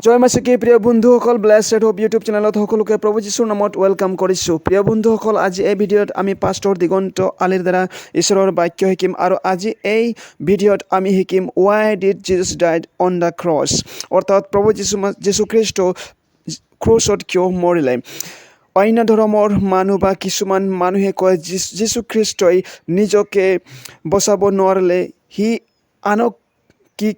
জয় মাসিকে প্ৰিয় বন্ধুসকল ব্লেছড হোপ ইউটিউব চেনেলত সকলোকে প্ৰভু যীশুৰ নামত ৱেলকাম কৰিছোঁ। প্ৰিয় বন্ধুসকল, আজি এই ভিডিঅ'ত আমি পাষ্টৰ দিগন্ত আলিৰ দ্বাৰা ঈশ্বৰৰ বাক্য শিকিম আৰু আজি এই ভিডিঅ'ত আমি শিকিম Y did Jesus died on the cross, অৰ্থাৎ প্ৰভু যীশু খ্ৰীষ্ট ক্ৰুচত কিয় মৰিলে। অন্য ধৰ্মৰ মানুহ বা কিছুমান মানুহে কয় যীশু খ্ৰীষ্টই নিজকে বচাব নোৱাৰিলে, সি আনক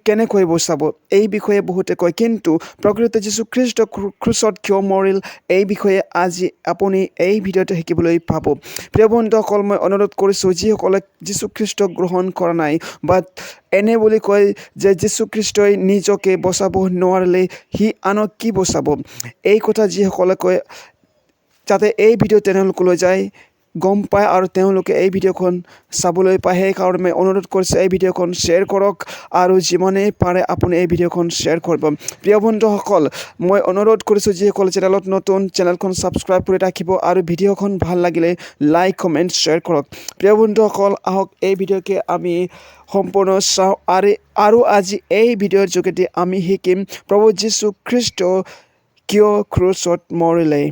কেনেকৈ বচাব, এই বিষয়ে বহুতে কয়। কিন্তু প্ৰকৃততে যীশু খ্ৰীষ্ট ক্ৰুচত কিয় মৰিল, এই বিষয়ে আজি আপুনি এই ভিডিঅ'তে শিকিবলৈ পাব। প্ৰিয় বন্ধুসকল, মই অনুৰোধ কৰিছোঁ যিসকলে যীশু খ্ৰীষ্টক গ্ৰহণ কৰা নাই বা এনে বুলি কয় যে যীশু খ্ৰীষ্টই নিজকে বচাব নোৱাৰিলে, সি আনক কি বচাব, এই কথা যিসকলে কয় যাতে এই ভিডিঅ' তেওঁলোকলৈ যায় গম পায় আৰু তেওঁলোকে এই ভিডিঅ'খন চাবলৈ পায়। সেইকাৰণে মই অনুৰোধ কৰিছোঁ এই ভিডিঅ'খন শ্বেয়াৰ কৰক আৰু যিমানেই পাৰে আপুনি এই ভিডিঅ'খন শ্বেয়াৰ কৰিব। প্ৰিয় বন্ধুসকল, মই অনুৰোধ কৰিছোঁ যিসকল চেনেলত নতুন, চেনেলখন ছাবস্ক্ৰাইব কৰি ৰাখিব আৰু ভিডিঅ'খন ভাল লাগিলে লাইক কমেণ্ট শ্বেয়াৰ কৰক। প্ৰিয় বন্ধুসকল, আহক এই ভিডিঅ'কে আমি সম্পূৰ্ণ চাওঁ আৰু আজি এই ভিডিঅ'ৰ যোগেদি আমি শিকিম প্ৰভু যীশু খ্ৰীষ্ট কিয় ক্ৰুচত মৰিলে।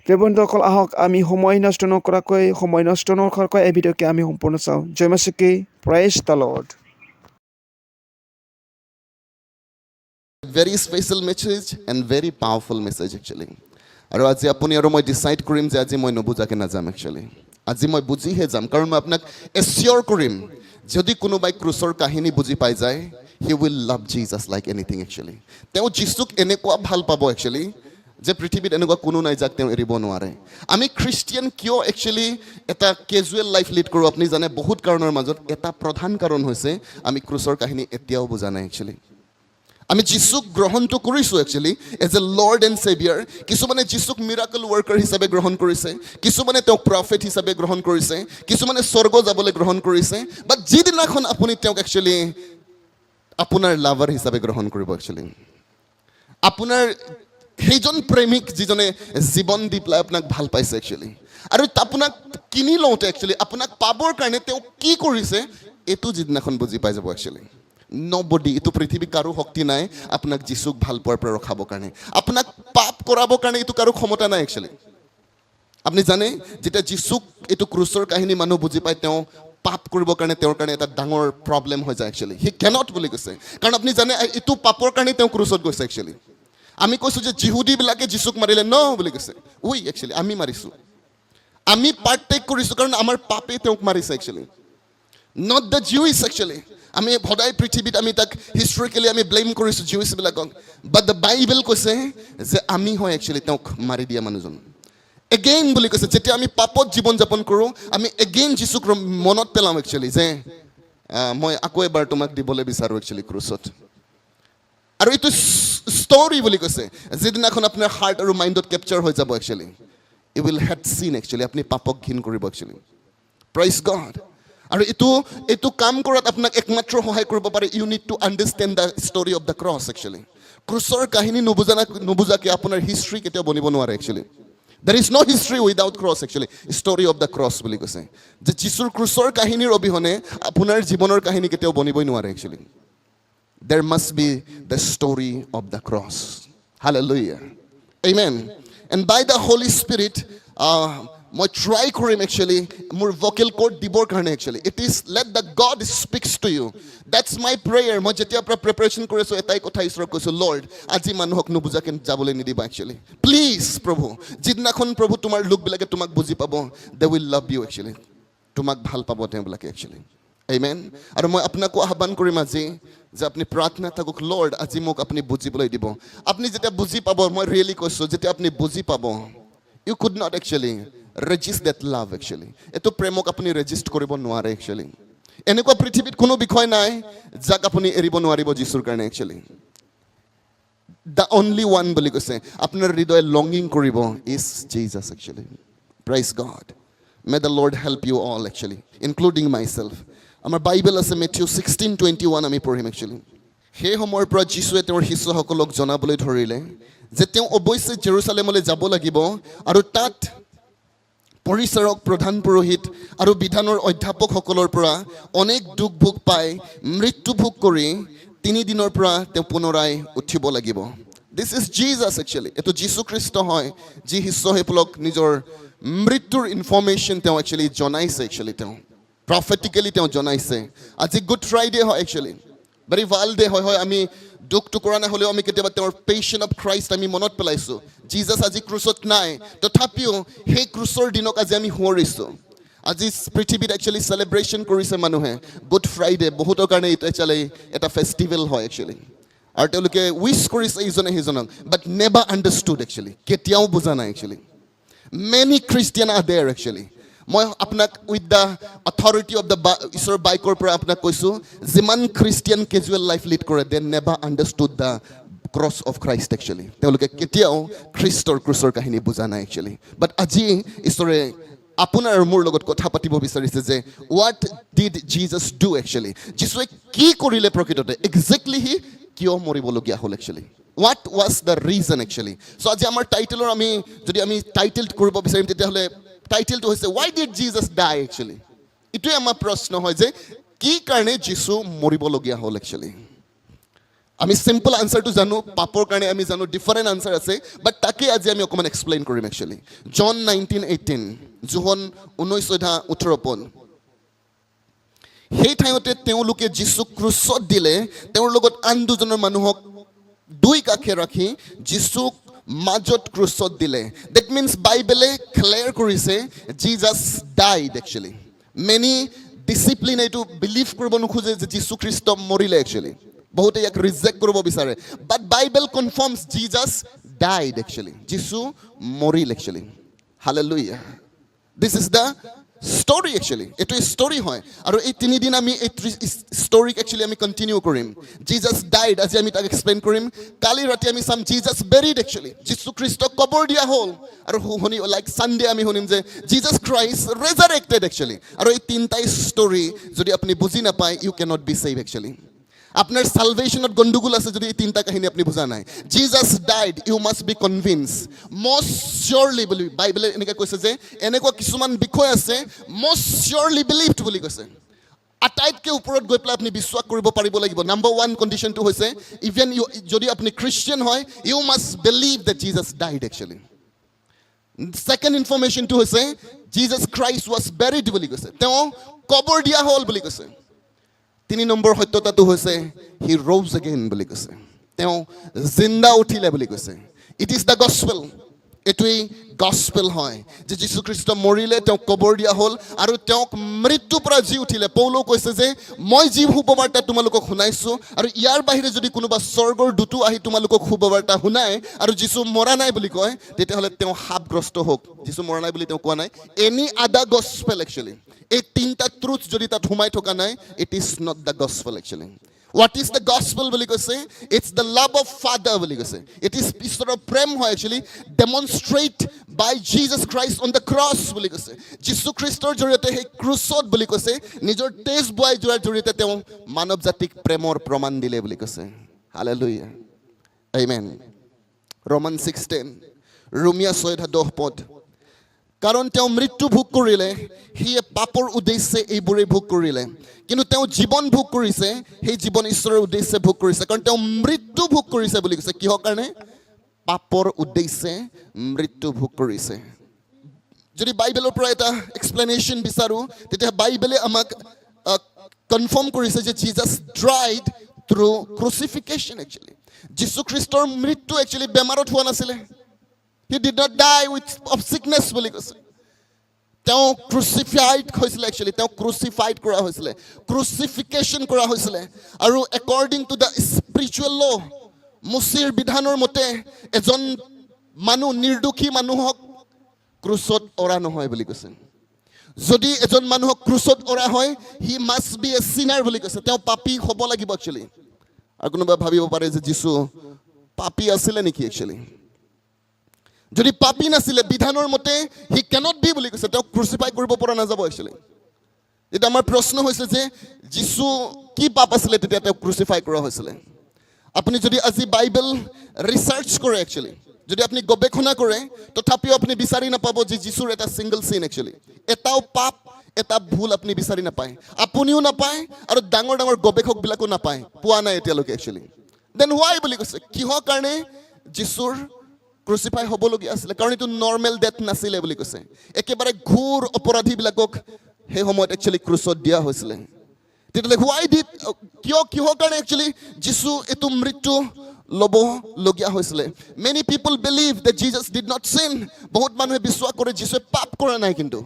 প্ৰিয় বন্ধুসকল, আহক আমি সময় নষ্ট নকৰাকৈ এই ভিডিঅ'কে আমি সম্পূৰ্ণ চাওঁ। জয় মাসিকে, praise the Lord. Very special message and very powerful message actually. আৰু আজি আপুনি আৰু মই ডিসাইড কৰিম যে আজি মই নবুজাকে নাযাম একচুৱেলি, আজি মই বুজিহে যাম। কাৰণ মই আপোনাক এচিয়ৰ কৰিম যদি কোনোবাই ক্ৰুচৰ কাহিনী বুজি পাই যায়, he will love Jesus like anything actually. তেওঁ যীশুক এনেকুৱা ভাল পাব একচুৱেলি যে পৃথিৱীত এনেকুৱা কোনো নাই যাক তেওঁ এৰিব নোৱাৰে। আমি খ্ৰীষ্টিয়ান কিয় একচুৱেলি এটা কেজুৱেল লাইফ লিড কৰোঁ আপুনি জানে? বহুত কাৰণৰ মাজত এটা প্ৰধান কাৰণ হৈছে আমি ক্ৰুচৰ কাহিনী এতিয়াও বুজা নাই একচুৱেলি। আমি যীশুক গ্ৰহণটো কৰিছোঁ actually as a Lord and saviour. কিছুমানে যীশুক মিৰাকল ৱৰ্কাৰ হিচাপে গ্ৰহণ কৰিছে, কিছুমানে তেওঁক প্ৰফেট হিচাপে গ্ৰহণ কৰিছে, কিছুমানে স্বৰ্গ যাবলৈ গ্ৰহণ কৰিছে। বাট যিদিনাখন আপুনি তেওঁক একচুৱেলি আপোনাৰ লাভাৰ হিচাপে গ্ৰহণ কৰিব একচুৱেলি, আপোনাৰ সেইজন প্ৰেমিক যিজনে জীৱন দি পেলাই আপোনাক ভাল পাইছে একচুৱেলি, আৰু আপোনাক কিনি লওঁতে একচুৱেলি আপোনাক পাবৰ কাৰণে তেওঁ কি কৰিছে এইটো যিদিনাখন বুজি পাই যাব একচুৱেলি। নবডি, এইটো পৃথিৱীত কাৰো শক্তি নাই আপোনাক যীশুক ভাল পোৱাৰ পৰা ৰখাবৰ কাৰণে, আপোনাক পাপ কৰাবৰ কাৰণে এইটো কাৰো ক্ষমতা নাই একচুৱেলি। আপুনি জানে যেতিয়া যীশুক এইটো ক্ৰুচৰ কাহিনী মানুহ বুজি পায়, তেওঁ পাপ কৰিবৰ কাৰণে তেওঁৰ কাৰণে এটা ডাঙৰ প্ৰব্লেম হৈ যায় একচুৱেলি। হি কেনট বুলি কৈছে, কাৰণ আপুনি জানে এইটো পাপৰ কাৰণে তেওঁ ক্ৰুচত গৈছে একচুৱেলি। আমি কৈছোঁ যে যিহুদীবিলাকে যীশুক মাৰিলে, ন বুলি কৈছে, উই একচুৱেলি আমি মাৰিছোঁ, আমি পাৰ্টেক কৰিছোঁ কাৰণ আমাৰ পাপে তেওঁক মাৰিছে একচুৱেলি, নট দ্য জিউইছ একচুৱেলি। আমি সদায় পৃথিৱীত আমি তাক হিষ্টৰিকেলি আমি ব্লেম কৰিছোঁ জিউইছবিলাকক, বাট দ্য বাইবেল কৈছে যে আমি হয় একচুৱেলি তেওঁক মাৰি দিয়া মানুহজন। এগেইন বুলি কৈছে, যেতিয়া আমি পাপত জীৱন যাপন কৰোঁ আমি এগেইন যীশুক মনত পেলাওঁ একচুৱেলি যে মই আকৌ এবাৰ তোমাক দিবলৈ বিচাৰোঁ একচুৱেলি ক্ৰুচত। আৰু এইটো ষ্টৰি বুলি কৈছে, যিদিনাখন আপোনাৰ হাৰ্ট আৰু মাইণ্ডত কেপচাৰ হৈ যাব একচুৱেলি, ইউ উইল হেড চিন একচুৱেলি, আপুনি পাপক ঘিণ কৰিব একচুৱেলি। Praise god. আৰু এইটো কাম কৰাত আপোনাক একমাত্ৰ সহায় কৰিব পাৰে, you need to understand the story of the cross actually. ক্ৰুচৰ কাহিনী নুবুজাকে আপোনাৰ হিষ্ট্ৰী কেতিয়াও বনিব নোৱাৰে actually. There is no' history without cross actually. Story of the cross বুলি কৈছে যে যীশুৰ ক্ৰুচৰ কাহিনীৰ অবিহনে আপোনাৰ জীৱনৰ কাহিনী কেতিয়াও বনিবই নোৱাৰে actually. There must be the story of the cross. Hallelujah. Amen. And by the Holy Spirit, মই ট্ৰাই কৰিম একচুৱেলি মোৰ ভকেল কৰ্ড দিবৰ কাৰণে actually. It is let the God speaks to you, that's my prayer. মই যেতিয়াৰ পৰা preparation কৰিছোঁ এটাই কথা ঈশ্বৰক কৈছোঁ, লৰ্ড আজি মানুহক নুবুজাকে যাবলৈ নিদিবা একচুৱেলি, প্লিজ প্ৰভু। যিদিনাখন প্ৰভু তোমাৰ লোকবিলাকে তোমাক বুজি পাব, they will love you actually, তোমাক ভাল পাব তেওঁবিলাকে একচুৱেলি। আমেন। আৰু মই আপোনাকো আহ্বান কৰিম আজি যে আপুনি প্ৰাৰ্থনা থাকক, লৰ্ড আজি মোক আপুনি বুজিবলৈ দিব। আপুনি যেতিয়া বুজি পাব, মই ৰিয়েলি কৈছোঁ, যেতিয়া আপুনি বুজি পাব, you could not actually resist that love actually. এইটো প্ৰেমক আপুনি ৰেজিষ্ট কৰিব নোৱাৰে একচুৱেলি। এনেকুৱা পৃথিৱীত কোনো বিষয় নাই যাক আপুনি এৰিব নোৱাৰিব যীশুৰ কাৰণে একচুৱেলি। দ্য অনলি ওৱান বুলি কৈছে আপোনাৰ হৃদয়ে লংগিং কৰিব is Jesus actually. Praise God. May the Lord help you all actually, including my self. আমাৰ বাইবেল আছে মেথিউ 16:21 আমি পঢ়িম একচুৱেলি। সেই সময়ৰ পৰা যীশুৱে তেওঁৰ শিষ্যসকলক জনাবলৈ ধৰিলে যে তেওঁ অৱশ্যে জেৰুচালেমলৈ যাব লাগিব আৰু তাত পৰিচাৰক, প্ৰধান পুৰোহিত আৰু বিধানৰ অধ্যাপকসকলৰ পৰা অনেক দুখ ভোগ পাই মৃত্যু ভোগ কৰি তিনি দিনৰ পৰা তেওঁ পুনৰাই উঠিব লাগিব দিছ ইজ জিজাছ একচুৱেলি এইটো যীশুখ্ৰীষ্ট হয় যি শিষ্যসকলক নিজৰ মৃত্যুৰ ইনফৰ্মেশ্যন তেওঁ একচুৱেলি জনাইছে একচুৱেলি তেওঁ প্ৰফেটিকেলি তেওঁ জনাইছে আজি গুড ফ্ৰাইডে হয় একচুৱেলি ভেৰি ভাল ডে হয় আমি দুখটো কৰা নহ'লেও আমি কেতিয়াবা তেওঁৰ পেশ্যন অফ খ্ৰাইষ্ট আমি মনত পেলাইছোঁ জিজাছ আজি ক্ৰুচত নাই তথাপিও সেই ক্ৰুচৰ দিনক আজি আমি সোঁৱৰিছোঁ আজি পৃথিৱীত একচুৱেলি চেলিব্ৰেশ্যন কৰিছে মানুহে গুড ফ্ৰাইডে বহুতৰ কাৰণে এইটো একচুৱেলি এটা ফেষ্টিভেল হয় একচুৱেলি আৰু তেওঁলোকে উইচ কৰিছে ইজনে সিজনক বাট নেভাৰ আণ্ডাৰষ্টুড একচুৱেলি কেতিয়াও বুজা নাই actually many Christian are there actually মই আপোনাক with the authority of the ঈশ্বৰৰ বাইকৰ পৰা আপোনাক কৈছোঁ যিমান খ্ৰীষ্টিয়ান কেজুৱেল লাইফ লিড কৰে they never understood the cross of Christ actually তেওঁলোকে কেতিয়াও খ্ৰীষ্টৰ ক্ৰুচৰ কাহিনী বুজা নাই একচুৱেলি বাট আজি ঈশ্বৰে আপোনাৰ আৰু মোৰ লগত কথা পাতিব বিচাৰিছে যে what did Jesus do actually যীশুৱে কি কৰিলে প্ৰকৃততে একজেক্টলি সি কিয় মৰিবলগীয়া হ'ল actually what was the reason actually so' আজি আমাৰ টাইটেলৰ আমি যদি আমি টাইটেল কৰিব বিচাৰিম তেতিয়াহ'লে টাইটেলটো হৈছে why did Jesus die actually এইটোৱে আমাৰ প্ৰশ্ন হয় যে কি কাৰণে যীশু মৰিবলগীয়া হ'ল একচুৱেলি আমি চিম্পল আনচাৰটো জানো পাপৰ কাৰণে আমি জানো ডিফাৰেণ্ট আনচাৰ আছে বাট তাকে আজি আমি অকণমান এক্সপ্লেইন কৰিম একচুৱেলি জন 19:18 জোহন 19:18 সেই ঠাইতে তেওঁলোকে যীশুক ক্ৰুচত দিলে তেওঁৰ লগত আন দুজনৰ মানুহক দুই কাষে ৰাখি যীশুক মাজত ক্ৰুচত দিলে ডেট মিনছ বাইবেলে ক্লিয়াৰ কৰিছে Jesus died actually many discipline এইটো বিলিভ কৰিব নোখোজে যে যীশুখ্ৰীষ্ট মৰিলে একচুৱেলি বহুতে ইয়াক ৰিজেক্ট কৰিব বিচাৰে বাট বাইবেল কনফাৰ্মছ জিজাছ ডাইড একচুৱেলি যীশু মৰিল actually hallelujah this is the story actually এইটো ষ্টৰি হয় আৰু এই তিনিদিন আমি এই ষ্টৰিক একচুৱেলি আমি কণ্টিনিউ কৰিম জিজাছ ডাইড আজি আমি তাক এক্সপ্লেইন কৰিম কালি ৰাতি আমি চাম জিজাছ বেৰিড একচুৱেলি যীশুখ্ৰীষ্টক কবৰ দিয়া হ'ল আৰু শুনি লাইক ছানডে আমি শুনিম যে জিজাছ ক্ৰাইষ্ট ৰেজাৰেক্টেড একচুৱেলি আৰু এই তিনিটাই ষ্টৰি যদি আপুনি বুজি নাপায় you cannot be save actually আপোনাৰ সালভেশনত গণ্ডগোল আছে যদি এই তিনিটা কাহিনী আপুনি বুজা নাই Jesus died you must be convince most surely বুলি বাইবেলে এনেকৈ কৈছে যে এনেকুৱা কিছুমান বিষয় আছে মষ্ট চিয়ৰলি বিলিভড বুলি কৈছে আটাইতকৈ ওপৰত গৈ পেলাই আপুনি বিশ্বাস কৰিব পাৰিব লাগিব নাম্বাৰ 1 কণ্ডিশ্যনটো হৈছে ইভেন যদি আপুনি খ্ৰীষ্টিয়ান হয় you must believe that Jesus died actually second ইনফৰ্মেশ্যনটো হৈছে জিজাছ ক্ৰাইষ্ট ৱাজ বেৰিড বুলি কৈছে তেওঁ কবৰ দিয়া হ'ল বুলি কৈছে 3 নম্বৰ সত্যতাটো হৈছে হি ৰ'জ এগেইন বুলি কৈছে তেওঁ জিন্দা উঠিলে বুলি কৈছে it is the gospel এটোই gospel হয় যে যীশুখ্ৰীষ্ট মৰিলে তেওঁ কবৰ দিয়া হ'ল আৰু তেওঁক মৃত্যুৰ পৰা জি উঠিলে পৌলো কৈছে যে মই যি শুভবাৰ্তা তোমালোকক শুনাইছোঁ আৰু ইয়াৰ বাহিৰে যদি কোনোবা স্বৰ্গৰ দূতো আহি তোমালোকক শুভবাৰ্তা শুনায় আৰু যীশু মৰা নাই বুলি কয় তেতিয়াহ'লে তেওঁ শাপগ্ৰস্ত হওক যীশু মৰা নাই বুলি তেওঁ কোৱা নাই এনি আদাৰ গস্পেল একচুৱেলি এই তিনিটা ট্ৰুথ যদি তাত সোমাই থকা নাই it is not the gospel actually What is the gospel বুলি কৈছে it's the love of father বুলি কৈছে it is ঈশ্বৰৰ প্ৰেম হয় actually demonstrate by Jesus Christ on the cross বুলি কৈছে যীশু খ্ৰীষ্টৰ জৰিয়তে সেই ক্ৰুচত বুলি কৈছে নিজৰ তেজ বৈ যোৱাৰ জৰিয়তে তেওঁ মানৱ জাতিক প্ৰেমৰ প্ৰমাণ দিলে বুলি কৈছে হালেলুয়া আমেন ৰোমান 6:10 ৰোমিয়া 6:10 কাৰণ তেওঁ মৃত্যু ভোগ কৰিলে সিয়ে পাপৰ উদ্দেশ্যে এইবোৰে ভোগ কৰিলে কিন্তু তেওঁ জীৱন ভোগ কৰিছে সেই জীৱন ঈশ্বৰৰ উদ্দেশ্যে ভোগ কৰিছে কাৰণ তেওঁ মৃত্যু ভোগ কৰিছে বুলি কৈছে কিহৰ কাৰণে পাপৰ উদ্দেশ্যে মৃত্যু ভোগ কৰিছে যদি বাইবেলৰ পৰা এটা এক্সপ্লেনেশ্যন বিচাৰো তেতিয়া বাইবেলে আমাক কনফাৰ্ম কৰিছে যে জিজাছ ডাইড থ্ৰু ক্ৰুচিফিকেশ্যন একচুৱেলি যীশু খ্ৰীষ্টৰ মৃত্যু একচুৱেলি বেমাৰত হোৱা নাছিলে He did not die of sickness বুলি কৈছে তেওঁ ক্ৰুচিফাইড হৈছিলে একচুৱেলি তেওঁ ক্ৰুচিফাইড কৰা হৈছিলে ক্ৰুচিফিকেশ্যন কৰা হৈছিলে আৰু একৰ্ডিং টু দ্য স্পিৰিচুৱেল ল মুচিৰ বিধানৰ মতে এজন মানুহ নিৰ্দোষী মানুহক ক্ৰুচত অৰা নহয় বুলি কৈছে যদি এজন মানুহক ক্ৰুচত অৰা হয় হি মাষ্ট বি এ চিনাৰ বুলি কৈছে তেওঁ পাপী হ'ব লাগিব একচুৱেলি আৰু কোনোবাই ভাবিব পাৰে যে যীশু পাপী আছিলে নেকি একচুৱেলি যদি পাপী নাছিলে বিধানৰ মতে হি ক্যানট বি বুলি কৈছে তেওঁ ক্ৰুচিফাই কৰিব পৰা নাযাব একচুৱেলি এটা আমাৰ প্ৰশ্ন হৈছে যে যীশু কি পাপ আছিলে তেতিয়া তেওঁ ক্ৰুচিফাই কৰা হৈছিলে আপুনি যদি আজি বাইবেল ৰিসাৰ্চ কৰে একচুৱেলি যদি আপুনি গৱেষণা কৰে তথাপিও আপুনি বিচাৰি নাপাব যে যীশুৰ এটা ছিংগল চিন একচুৱেলি এটাও পাপ এটা ভুল আপুনি বিচাৰি নাপায় আপুনিও নাপায় আৰু ডাঙৰ ডাঙৰ গৱেষকবিলাকো নাপায় পোৱা নাই এতিয়ালৈকে একচুৱেলি দেন হোৱাই বুলি কৈছে কিহৰ কাৰণে যীশুৰ ক্ৰুচিফাই হ'বলগীয়া আছিলে কাৰণ এইটো নৰ্মেল ডেথ নাছিলে বুলি কৈছে একেবাৰে ঘোৰ অপৰাধীবিলাকক সেই সময়ত একচুৱেলি ক্ৰুচত দিয়া হৈছিলে তেতিয়াহ'লে হোৱাই ডিড কিহৰ কাৰণে একচুৱেলি যীশু এইটো মৃত্যু ল'বলগীয়া হৈছিলে many people believe that Jesus did not চিন বহুত মানুহে বিশ্বাস কৰে যীশুৱে পাপ কৰা নাই কিন্তু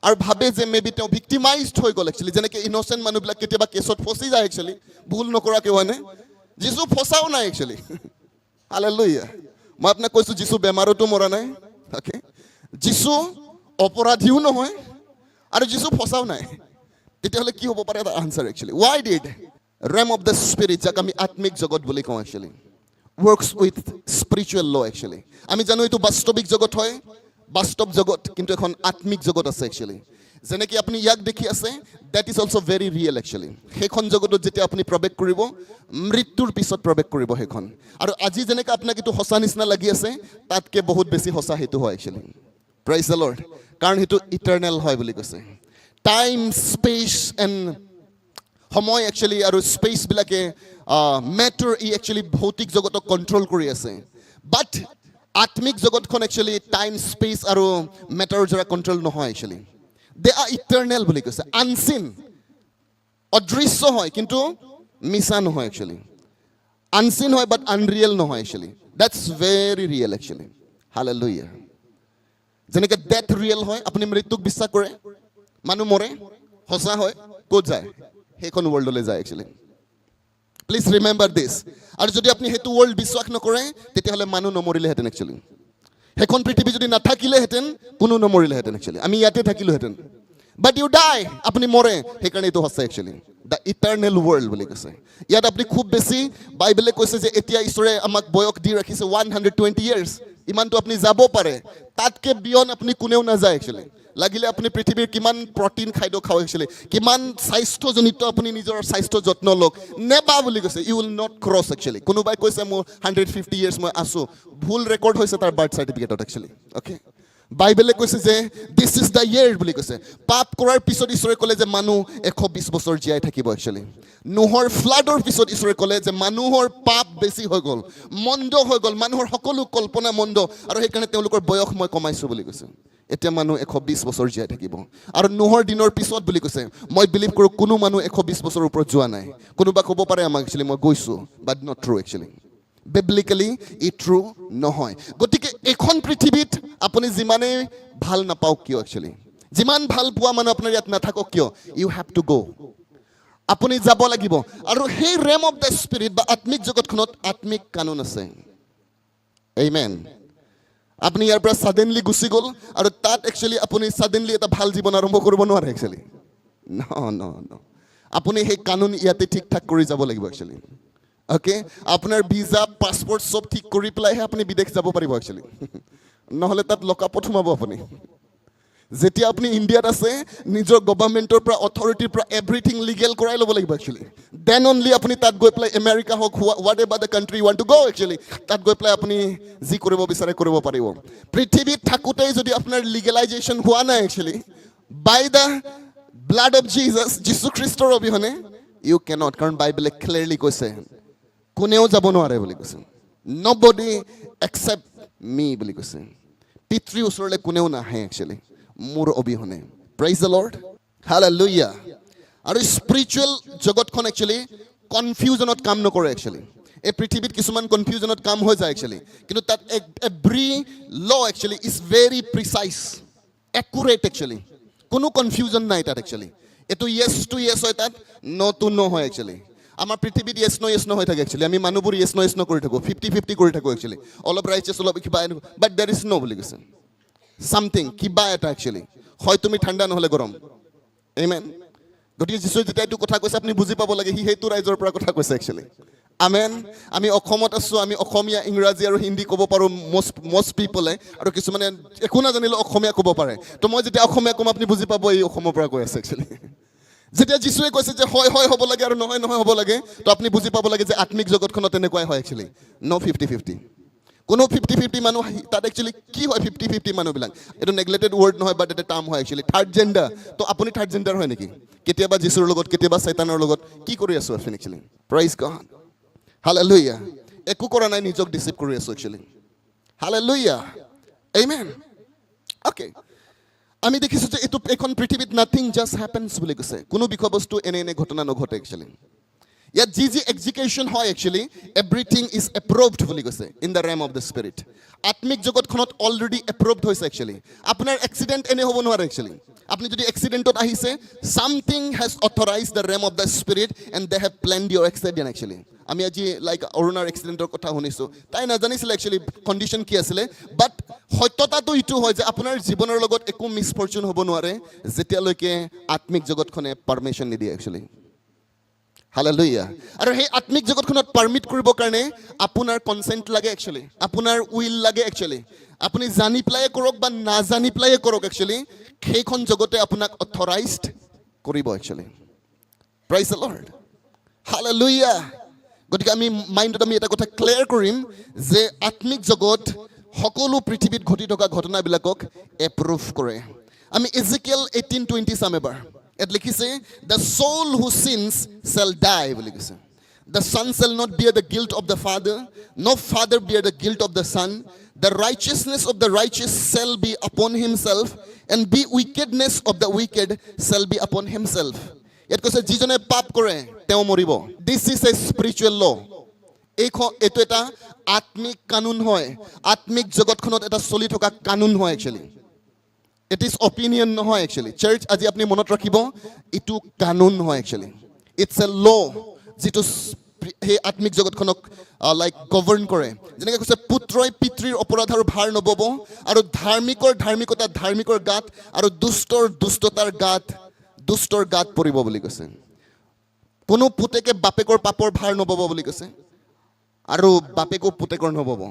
আৰু ভাবে যে মেবি তেওঁ ভিক্টিমাইজড হৈ গ'ল একচুৱেলি যেনেকৈ ইন'চেণ্ট মানুহবিলাক কেতিয়াবা কেছত ফচি যায় একচুৱেলি ভুল নকৰাকৈ হয়নে যীশু ফচাও নাই একচুৱেলি হালেলুয়া মই আপোনাক কৈছোঁ যীশু বেমাৰতো মৰা নাই অ'কে যীশু অপৰাধীও নহয় আৰু যীশু ফচাও নাই তেতিয়াহ'লে কি হ'ব পাৰে এটা answer actually Y did RAM of the spirit যাক আমি আত্মিক জগত বুলি কওঁ একচুৱেলি ৱৰ্কছ উইথ স্পিৰিচুৱেল ল একচুৱেলি আমি জানো এইটো বাস্তৱিক জগত হয় বাস্তৱ জগত কিন্তু এখন আত্মিক জগত আছে একচুৱেলি যেনেকৈ আপুনি ইয়াক দেখি আছে that is also' very real actually সেইখন জগতত যেতিয়া আপুনি প্ৰৱেশ কৰিব মৃত্যুৰ পিছত প্ৰৱেশ কৰিব সেইখন আৰু আজি যেনেকৈ আপোনাক এইটো সঁচা নিচিনা লাগি আছে তাতকৈ বহুত বেছি সঁচা সেইটো হয় একচুৱেলি প্ৰাইজ দ্য লৰ্ড কাৰণ সেইটো ইটাৰনেল হয় বুলি কৈছে টাইম স্পেচ এণ্ড সময় একচুৱেলি আৰু স্পেচবিলাকে মেটাৰ ই একচুৱেলি ভৌতিক জগতক কণ্ট্ৰল কৰি আছে বাট আত্মিক জগতখন একচুৱেলি টাইম স্পেচ আৰু মেটাৰৰ দ্বাৰা কণ্ট্ৰল নহয় একচুৱেলি দে আৰ ইটাৰনেল বুলি কৈছে আনচিন অদৃশ্য হয় কিন্তু মিছা নহয় একচুৱেলি আনচিন হয় বাট আনৰিয়েল নহয় actually that's very real actually hallelujah যেনেকৈ ডেথ ৰিয়েল হয় আপুনি মৃত্যুক বিশ্বাস কৰে মানুহ মৰে সঁচা হয় ক'ত যায় সেইখন ৱৰ্ল্ডলৈ যায় একচুৱেলি প্লিজ ৰিমেম্বাৰ দিছ আৰু যদি আপুনি সেইটো ৱৰ্ল্ড বিশ্বাস নকৰে তেতিয়াহ'লে মানুহ নমৰিলেহেঁতেন একচুৱেলি সেইখন পৃথিৱী যদি নাথাকিলেহেঁতেন কোনো নমৰিলেহেঁতেন একচুৱেলি আমি ইয়াতে থাকিলোহেঁতেন বাট ইউ ডাই আপুনি মৰে সেইকাৰণে এইটো সঁচা একচুৱেলি দ্য ইটাৰনেল ৱৰ্ল্ড বুলি কৈছে ইয়াত আপুনি খুব বেছি বাইবেলে কৈছে যে এতিয়া ঈশ্বৰে আমাক বয়স দি ৰাখিছে 120 years ইমানটো আপুনি যাব পাৰে তাতকৈ বিয়ন আপুনি কোনেও নাযায় একচুৱেলি লাগিলে আপুনি পৃথিৱীৰ কিমান প্ৰটিন খাদ্য খাওক একচুৱেলি কিমান স্বাস্থ্যজনিত আপুনি নিজৰ স্বাস্থ্য যত্ন লওক নেবা বুলি কৈছে you will not cross actually কোনোবাই কৈছে মোৰ 150 years মই আছোঁ ভুল ৰেকৰ্ড হৈছে তাৰ বাৰ্থ চাৰ্টিফিকেটত একচুৱেলি অ'কে বাইবেলে কৈছে যে দিছ ইজ দ্য ইয়েৰ বুলি কৈছে পাপ কৰাৰ পিছত ঈশ্বৰে ক'লে যে মানুহ 120 বছৰ জীয়াই থাকিব একচুৱেলি নোহৰ ফ্লাডৰ পিছত ঈশ্বৰে ক'লে যে মানুহৰ পাপ বেছি হৈ গ'ল মন্দ হৈ গ'ল মানুহৰ সকলো কল্পনা মন্দ আৰু সেইকাৰণে তেওঁলোকৰ বয়স মই কমাইছোঁ বুলি কৈছে এতিয়া মানুহ 120 বছৰ জীয়াই থাকিব আৰু নোহৰ দিনৰ পিছত বুলি কৈছে মই বিলিভ কৰোঁ কোনো মানুহ 120 বছৰৰ ওপৰত যোৱা নাই কোনোবা ক'ব পাৰে আমাক একচুৱেলি মই গৈছোঁ but not true actually biblically ই ট্ৰু নহয় গতিকে এইখন পৃথিৱীত আপুনি যিমানেই ভাল নাপাওক কিয় একচুৱেলি যিমান ভাল পোৱা মানুহ আপোনাৰ ইয়াত নাথাকক কিয় ইউ হেভ টু গ' আপুনি যাব লাগিব আৰু সেই ৰেম অফ দ্য স্পিৰিট বা আত্মিক জগতখনত আত্মিক কানুন আছে আমেন আপুনি ইয়াৰ পৰা ছাডেনলি গুচি গ'ল আৰু তাত একচুৱেলি আপুনি ছাডেনলি এটা ভাল জীৱন আৰম্ভ কৰিব নোৱাৰে একচুৱেলি ন আপুনি সেই কানুন ইয়াতে ঠিক ঠাক কৰি যাব লাগিব একচুৱেলি অ'কে আপোনাৰ ভিজা পাছপৰ্ট চব ঠিক কৰি পেলাইহে আপুনি বিদেশ যাব পাৰিব একচুৱেলি নহ'লে তাত লকআপত সোমাব আপুনি যেতিয়া আপুনি ইণ্ডিয়াত আছে নিজৰ গভৰ্ণমেণ্টৰ পৰা অথৰিটিৰ পৰা এভৰিথিং লিগেল কৰাই ল'ব লাগিব একচুৱেলি দেন অনলি আপুনি তাত গৈ পেলাই আমেৰিকা হওক what ever the country want to গ' একচুৱেলি তাত গৈ পেলাই আপুনি যি কৰিব বিচাৰে কৰিব পাৰিব পৃথিৱীত থাকোঁতেই যদি আপোনাৰ লিগেলাইজেশ্যন হোৱা নাই actually by the blood of Jesus যীশুখ্ৰীষ্টৰ অবিহনে ইউ কেনট কাৰণ বাইবেলে ক্লিয়াৰলি কৈছে কোনেও যাব নোৱাৰে বুলি কৈছে নবডি এক্সেপ্ট মি বুলি কৈছে পিতৃৰ ওচৰলৈ কোনেও নাহে একচুৱেলি মোৰ অবিহনে প্ৰেইজ দ্য লৰ্ড হালেলুয়া আৰু স্পিৰিচুৱেল জগতখন একচুৱেলি কনফিউজনত কাম নকৰে একচুৱেলি এই পৃথিৱীত কিছুমান কনফিউজনত কাম হৈ যায় একচুৱেলি কিন্তু তাত এভৰি ল actually is very precise accurate actually কোনো কনফিউজন নাই তাত একচুৱেলি এইটো য়েছ টু য়েছ হয় তাত ন' টু ন' হয় একচুৱেলি আমাৰ পৃথিৱীত য়েছ ন' হৈ থাকে একচুৱেলি আমি মানুহবোৰ য়েছ ন' কৰি থাকোঁ 50-50 কৰি থাকোঁ একচুৱেলি অলপ ৰাইচিয়াছ অলপ কিবা বাট দেৰ ইজ ন' বুলি কৈছে চামথিং কিবা এটা একচুৱেলি হয় তুমি ঠাণ্ডা নহ'লে গৰম আমেন গতিকে যীশুৱে যেতিয়া এইটো কথা কৈছে আপুনি বুজি পাব লাগে সি সেইটো ৰাইজৰ পৰা কথা কৈছে একচুৱেলি আমেন আমি অসমত আছোঁ আমি অসমীয়া ইংৰাজী আৰু হিন্দী ক'ব পাৰোঁ মষ্ট পিপলে আৰু কিছুমানে একো নাজানিলেও অসমীয়া ক'ব পাৰে তো মই যেতিয়া অসমীয়া ক'ম আপুনি বুজি পাব এই অসমৰ পৰা কৈ আছে একচুৱেলি যেতিয়া যীশুৱে কৈছে যে হয় হ'ব লাগে আৰু নহয় হ'ব লাগে তো আপুনি বুজি পাব লাগে যে আত্মিক জগতখনত তেনেকুৱাই হয় একচুৱেলি ন' 50-50 কোনো 50-50 মানুহ তাত একচুৱেলি কি হয় 50-50 মানুহবিলাক এইটো নেগলেক্টেড ৱৰ্ড নহয় বাট এটা টাৰ্ম হয় একচুৱেলি থাৰ্ড জেণ্ডাৰ তো আপুনি থাৰ্ড জেণ্ডাৰ হয় নেকি কেতিয়াবা যীশুৰ লগত কেতিয়াবা শয়তানৰ লগত কি কৰি আছো আপুনি একচুৱেলি প্ৰাইজ গড হালেলুয়া একো কৰা নাই নিজক ডিসিভ কৰি আছো একচুৱেলি হালেলুয়া আমেন ওকে আমি দেখিছো যে এইটো এখন পৃথিৱীত নাথিং জাষ্ট হেপেন্স বুলি কৈছে কোনো বিষয়বস্তু এনে ঘটনা নঘটে একচুৱেলি ইয়াত যি এক্সিকিউশ্যন হয় একচুৱেলি এভৰিথিং ইজ এপ্ৰুভড বুলি কৈছে in the realm of the spirit আত্মিক জগতখনত অলৰেডি এপ্ৰুভড হৈছে একচুৱেলি আপোনাৰ এক্সিডেণ্ট এনে হ'ব নোৱাৰে একচুৱেলি আপুনি যদি এক্সিডেণ্টত আহিছে something has authorize the realm of the spirit and they have planned your accident actually আমি আজি লাইক অৰুণাৰ এক্সিডেণ্টৰ কথা শুনিছোঁ তাই নাজানিছিলে একচুৱেলি কণ্ডিশ্যন কি আছিলে বাট সত্যতাটো এইটো হয় যে আপোনাৰ জীৱনৰ লগত একো মিছফৰ্চুন হ'ব নোৱাৰে যেতিয়ালৈকে আত্মিক জগতখনে পাৰ্মিশ্যন নিদিয়ে একচুৱেলি হালেলুয়া আৰু সেই আত্মিক জগতখনত পাৰ্মিট কৰিবৰ কাৰণে আপোনাৰ কনচেণ্ট লাগে একচুৱেলি আপোনাৰ উইল লাগে একচুৱেলি আপুনি জানি পেলাই কৰক বা নাজানি পেলাই কৰক একচুৱেলি সেইখন জগতে আপোনাক অথৰাইজড কৰিব actually prize the Lord hallelujah গতিকে আমি মাইণ্ডত আমি এটা কথা ক্লিয়াৰ কৰিম যে আত্মিক জগত সকলো পৃথিৱীত ঘটি থকা ঘটনাবিলাকক এপ্ৰুভ কৰে আমি এজিকিয়েল 18:20 চাম এবাৰ ইয়াত লিখিছে the soul who sins shall die বুলি কৈছে the son shall not bear the guilt of the father no father bear the guilt of the son the righteousness of the righteous shall be upon himself and be wickedness of the wicked shall be upon himself ইয়াত কৈছে যিজনে পাপ কৰে তেওঁ মৰিব this is a spiritual ল এইটো এটা আত্মিক কানুন হয় আত্মিক জগতখনত এটা চলি থকা কানুন হয় একচুৱেলি ইট ইজ অপিনিয়ন নহয় একচুৱেলি চাৰ্চ আজি আপুনি মনত ৰাখিব এইটো কানুন হয় একচুৱেলি ইটছ এ ল যিটো সেই আত্মিক জগতখনক লাইক গভৰ্ণ কৰে যেনেকৈ কৈছে পুত্ৰই পিতৃৰ অপৰাধৰ ভাৰ নবব আৰু ধাৰ্মিকতা ধাৰ্মিকৰ গাত আৰু দুষ্টৰ গাত পৰিব বুলি কৈছে কোনো পুতেকে বাপেকৰ পাপৰ ভাৰ নবব বুলি কৈছে আৰু বাপেকো পুতেকৰ নবব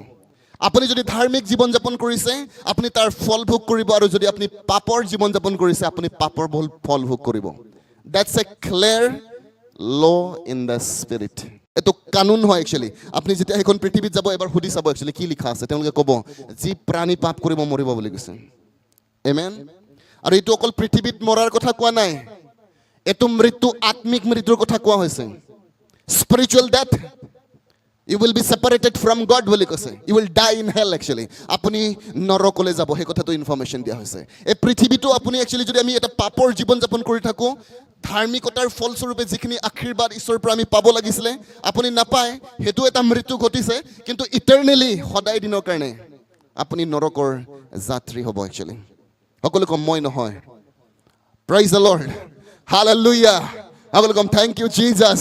আপুনি যদি ধাৰ্মিক জীৱন যাপন কৰিছে আপুনি তাৰ ফল ভোগ কৰিব আৰু যদি আপুনি পাপৰ জীৱন যাপন কৰিছে আপুনি পাপৰ ফল ভোগ কৰিব that's A clear law in the spirit এইটো কানুন হয় একচুৱেলি আপুনি যেতিয়া সেইখন পৃথিৱীত যাব এবাৰ সুধি চাব একচুৱেলি কি লিখা আছে তেওঁলোকে ক'ব যি প্ৰাণী পাপ কৰিব মৰিব বুলি কৈছে আমেন আৰু এইটো অকল পৃথিৱীত মৰাৰ কথা কোৱা নাই এইটো মৃত্যু আত্মিক মৃত্যুৰ কথা কোৱা হৈছে spiritual death You will be separated from God বুলি কৈছে you will die in hell actually আপুনি নৰকলৈ যাব সেই কথাটো ইনফৰমেশ্যন দিয়া হৈছে এই পৃথিৱীটো আপুনি একচুৱেলি যদি আমি এটা পাপৰ জীৱন যাপন কৰি থাকোঁ ধাৰ্মিকতাৰ ফলস্বৰূপে যিখিনি আশীৰ্বাদ ঈশ্বৰৰ পৰা আমি পাব লাগিছিলে আপুনি নাপায় সেইটো এটা মৃত্যু ঘটিছে কিন্তু ইটাৰনেলি সদায় দিনৰ কাৰণে আপুনি নৰকৰ যাত্ৰী হ'ব একচুৱেলি সকলো কম মই নহয় প্ৰাইজ দ্য লৰ্ড হালেলুয়া সকলো কম থেংক ইউ জিজাছ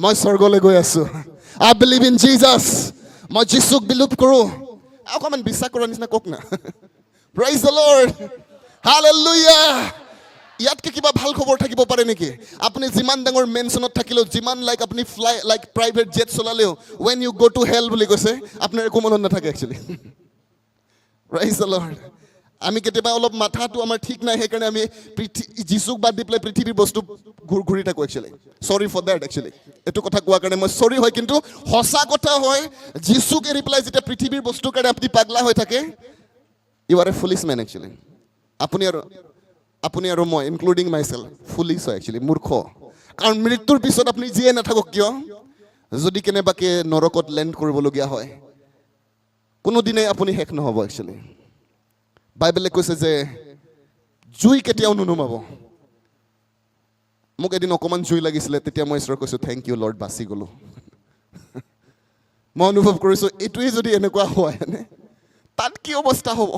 মই স্বৰ্গলৈ গৈ আছোঁ I believe in Jesus. মই যিশুক বিলিভ কৰোঁ অকণমান বিশ্বাস কৰাৰ নিচিনা কওক না Praise the Lord. Hallelujah. ইয়াতকে কিবা ভাল খবৰ থাকিব পাৰে নেকি আপুনি যিমান ডাঙৰ মেনচনত থাকিলেও যিমান লাইক আপুনি ফ্লাই লাইক প্ৰাইভেট জেট চলালেও when you go to hell বুলি কৈছে আপোনাৰ একো মনত নাথাকে একচুৱেলি Praise the Lord. আমি কেতিয়াবা অলপ মাথাটো আমাৰ ঠিক নাই সেইকাৰণে আমি যিশুক বাদ দি পেলাই পৃথিৱীৰ বস্তু ঘূৰি থাকোঁ actually sorry for that actually এইটো কথা কোৱাৰ কাৰণে মই চৰি হয় কিন্তু সঁচা কথা হয় যিশুক এৰি পেলাই যেতিয়া পৃথিৱীৰ বস্তুৰ কাৰণে আপুনি পাগলা হৈ থাকে ইউ আৰ এ ফুলিছ মেন একচুৱেলি আপুনি আৰু মই ইনক্লুডিং মাই চেল্ফ ফুলিছ হয় একচুৱেলি মূৰ্খ কাৰণ মৃত্যুৰ পিছত আপুনি যিয়ে নাথাকক কিয় যদি কেনেবাকৈ নৰকত লেণ্ড কৰিবলগীয়া হয় কোনোদিনেই আপুনি শেষ নহ'ব একচুৱেলি বাইবেলে কৈছে যে জুই কেতিয়াও নুনুমাব মোক এদিন অকণমান জুই লাগিছিলে তেতিয়া মই ঈশ্বৰক কৈছোঁ থেংক ইউ লৰ্ড বাচি গ'লোঁ মই অনুভৱ কৰিছোঁ এইটোৱেই যদি এনেকুৱা হয় তাত কি অৱস্থা হ'ব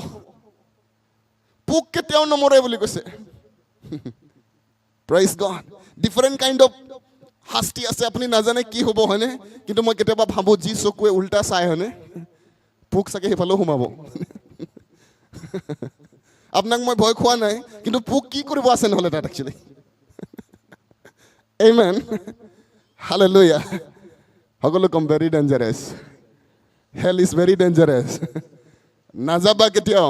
পোক কেতিয়াও নমৰে বুলি কৈছে praise God different kind of শাস্তি আছে আপুনি নাজানে কি হ'ব হয়নে কিন্তু মই কেতিয়াবা ভাবোঁ যি চকুৱে উল্টা চাই হয়নে পোক চাগে সেইফালেও সোমাব আপোনাক মই ভয় খোৱা নাই কিন্তু পোক কি কৰিব আছে নহ'লে তাত একচুৱেলি Amen. Hallelujah. সকলো come very dangerous hell is very dangerous নাযাবা কেতিয়াও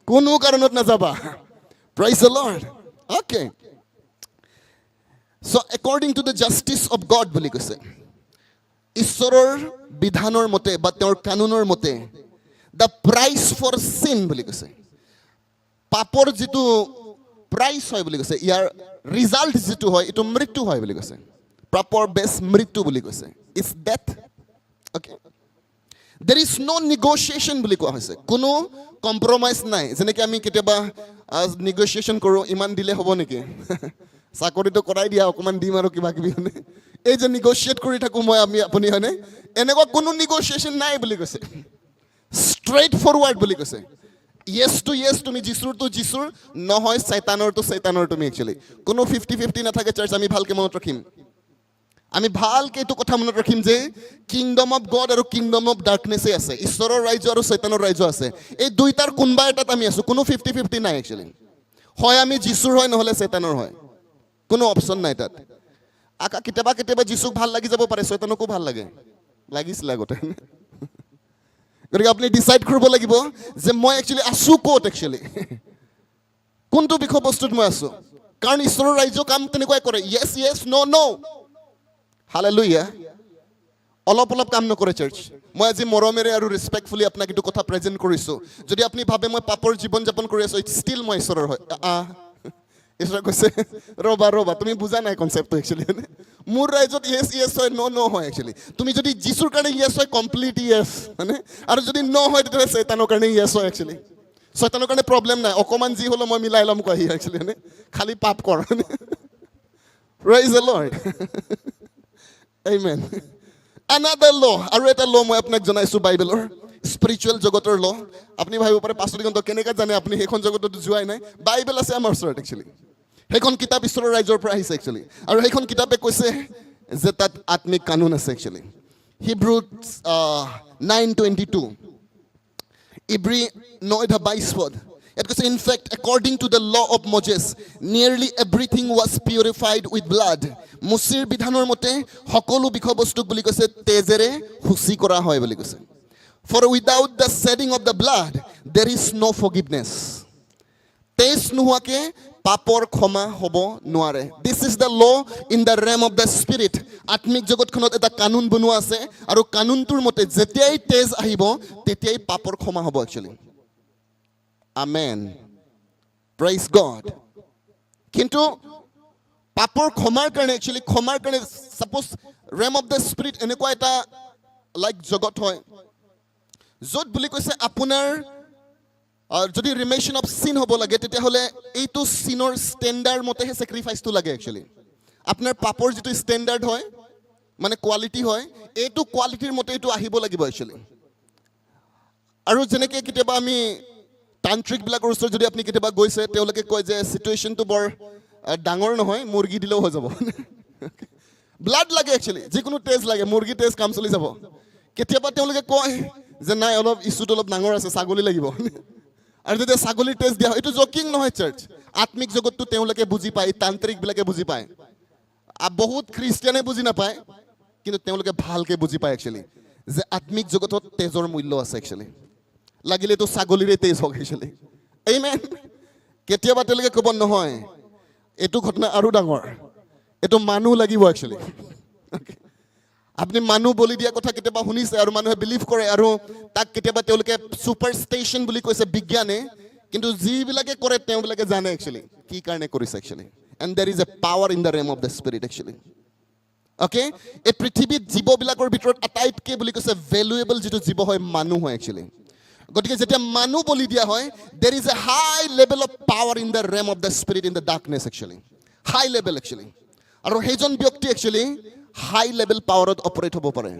কোনো কাৰণত নাযাবা praise the Lord okay so' according to the justice of God বুলি কৈছে ঈশ্বৰৰ বিধানৰ মতে বা তেওঁৰ কানুনৰ মতে দ্য প্ৰাইচ ফৰ চিন বুলি কৈছে পাপৰ যিটো প্ৰাইচ হয় বুলি কৈছে ইয়াৰ ৰিজাল্ট যিটো হয় এইটো মৃত্যু হয় বুলি কৈছে পাপৰ বেছ মৃত্যু বুলি কৈছে is death okay there is no negotiation বুলি কোৱা হৈছে কোনো কম্প্ৰমাইজ নাই যেনেকৈ আমি কেতিয়াবা নেগোচিয়েশ্যন কৰোঁ ইমান দিলে হ'ব নেকি চাকৰিটো কৰাই দিয়া অকণমান দিম আৰু কিবা কিবি হয়নে এই যে নেগোচিয়েট কৰি থাকোঁ মই আপুনি হয়নে এনেকুৱা কোনো নেগোচিয়েশ্যন নাই বুলি কৈছে ষ্ট্ৰেইট ফৰৱাৰ্ড বুলি কৈছে য়েছ টু য়েছ তুমি যিচুৰটো যিচুৰ নহয় চৈতানৰ তুমি একচুৱেলি কোনো 50-50 নাথাকে চাৰ্চ আমি ভালকৈ মনত ৰাখিম আমি ভালকৈ এইটো কথা মনত ৰাখিম যে কিংডম অফ গড আৰু কিংডম অফ ডাৰ্কনেছেই আছে ঈশ্বৰৰ ৰাজ্য আৰু চৈতানৰ ৰাজ্য আছে এই দুইটাৰ কোনোবা এটাত আমি আছোঁ কোনো 50-50 নাই একচুৱেলি হয় আমি যিচুৰ হয় নহ'লে চৈতানৰ হয় কোনো অপশ্যন নাই তাত কেতিয়াবা যিচুক ভাল লাগি যাব পাৰে চৈতানকো ভাল লাগে লাগিছিলে আগতে গতিকে আপুনি ডিচাইড কৰিব লাগিব যে মই একচুৱেলি আছোঁ ক'ত একচুৱেলি কোনটো বিষয়বস্তুত মই আছোঁ কাৰণ ঈশ্বৰৰ ৰাজ্য কাম তেনেকুৱাই কৰে য়েছ য়েছ ন' হালেলুয়া অলপ কাম নকৰে চাৰ্চ মই আজি মৰমেৰে আৰু ৰেছপেক্টফুলি আপোনাক এইটো কথা প্ৰেজেণ্ট কৰিছোঁ যদি আপুনি ভাবে মই পাপৰ জীৱন যাপন কৰি আছোঁ ষ্টিল মই ঈশ্বৰৰ হয় ঈশ্বৰে কৈছে ৰ'বা তুমি বুজা নাই কনচেপ্টটো একচুৱেলি মোৰ ৰাইজত য়েছ হয় ন' হয় একচুৱেলি তুমি যদি যিচুৰ কাৰণে য়েছ হয় কমপ্লিট য়েছ হয়নে আৰু যদি ন' হয় তেতিয়াহ'লে চৈতানৰ কাৰণে য়েছ হয় একচুৱেলি চৈতানৰ কাৰণে প্ৰব্লেম নাই অকণমান যি হ'লেও মই মিলাই ল'ম কোৱা একচুৱেলি হয়নে খালি পাপ কৰ praise the lord amen another law আৰু এটা ল মই আপোনাক জনাইছোঁ বাইবেলৰ স্পিৰিচুৱেল জগতৰ ল আপুনি ভাবিব পাৰে পাছৰ দিগন্ত কেনেকৈ জানে আপুনি সেইখন জগতত যোৱাই নাই বাইবেল আছে আমাৰ ওচৰত একচুৱেলি সেইখন কিতাপ ঈশ্বৰৰ ৰাজ্যৰ পৰা আহিছে একচুৱেলি আৰু সেইখন কিতাপে কৈছে যে তাত আত্মিক কানুন আছে actually Hebrew 9:22 ইব্ৰী 9:22 It goes, in fact, according to the law of Moses, nearly everything was purified with blood. Musir bidhanor mote সকলো বিষয়বস্তুক বুলি কৈছে তেজেৰে হুচি কৰা হয় বুলি কৈছে For without the shedding of the blood, there is no forgiveness. তেজ নোহোৱাকে পাপৰ ক্ষমা হ'ব নোৱাৰে This is the law in the realm of the spirit. আত্মিক জগতখনত এটা কানুন বনোৱা আছে আৰু কানুনটোৰ মতে যেতিয়াই তেজ আহিব তেতিয়াই পাপৰ ক্ষমা হ'ব একচুৱেলি Amen. Praise God. কিন্তু পাপৰ ক্ষমাৰ কাৰণে একচুৱেলি ক্ষমাৰ কাৰণে suppose realm of the spirit এনেকুৱা এটা লাইক জগত হয় য'ত বুলি কৈছে আপোনাৰ যদি ৰিমেশ্যন অফ চিন হ'ব লাগে তেতিয়াহ'লে এইটো চিনৰ ষ্টেণ্ডাৰ্ড মতেহে চেক্ৰিফাইচটো লাগে একচুৱেলি আপোনাৰ পাপৰ যিটো ষ্টেণ্ডাৰ্ড হয় মানে কোৱালিটি হয় এইটো কোৱালিটিৰ মতে এইটো আহিব লাগিব একচুৱেলি আৰু যেনেকৈ কেতিয়াবা আমি তান্ত্ৰিকবিলাকৰ ওচৰত যদি আপুনি কেতিয়াবা গৈছে তেওঁলোকে কয় যে চিটুৱেশ্যনটো বৰ ডাঙৰ নহয় মুৰ্গী দিলেও হৈ যাব ব্লাড লাগে একচুৱেলি যিকোনো তেজ লাগে মুৰ্গী তেজ কাম চলি যাব কেতিয়াবা তেওঁলোকে কয় যে নাই অলপ ইছ্যুটো অলপ ডাঙৰ আছে ছাগলী লাগিব আৰু যেতিয়া ছাগলীৰ তেজ দিয়া হয় এইটো জকিং নহয় চাৰ্চ আত্মিক জগতটো তেওঁলোকে বুজি পায় তান্ত্ৰিকবিলাকে বুজি পায় বহুত খ্ৰীষ্টিয়ানে বুজি নাপায় কিন্তু তেওঁলোকে ভালকৈ বুজি পায় একচুৱেলি যে আত্মিক জগতত তেজৰ মূল্য আছে একচুৱেলি লাগিলেতো ছাগলীৰে তেজ হওক একচুৱেলি আমেন কেতিয়াবা তেওঁলোকে ক'ব নহয় এইটো ঘটনা আৰু ডাঙৰ এইটো মানুহ লাগিব একচুৱেলি আপুনি মানুহ বলি দিয়া কথা কেতিয়াবা শুনিছে আৰু মানুহে বিলিভ কৰে আৰু তাক কেতিয়াবা তেওঁলোকে ছুপাৰষ্টেশ্যন বুলি কৈছে বিজ্ঞানে কিন্তু যিবিলাকে কৰে তেওঁবিলাকে জানে একচুৱেলি কি কাৰণে কৰিছে একচুৱেলি এণ্ড দেৰ is A power in the realm of the spirit actually okay এই পৃথিৱীত জীৱবিলাকৰ ভিতৰত আটাইতকৈ বুলি কৈছে ভেলুৱেবল যিটো জীৱ হয় মানুহ হয় একচুৱেলি গতিকে যেতিয়া মানুহ বলি দিয়া হয় there is a high level of power in the realm of the spirit in the darkness actually high level actually আৰু সেইজন ব্যক্তি একচুৱেলি হাই লেভেল পাৱাৰত অপাৰেট হ'ব পাৰে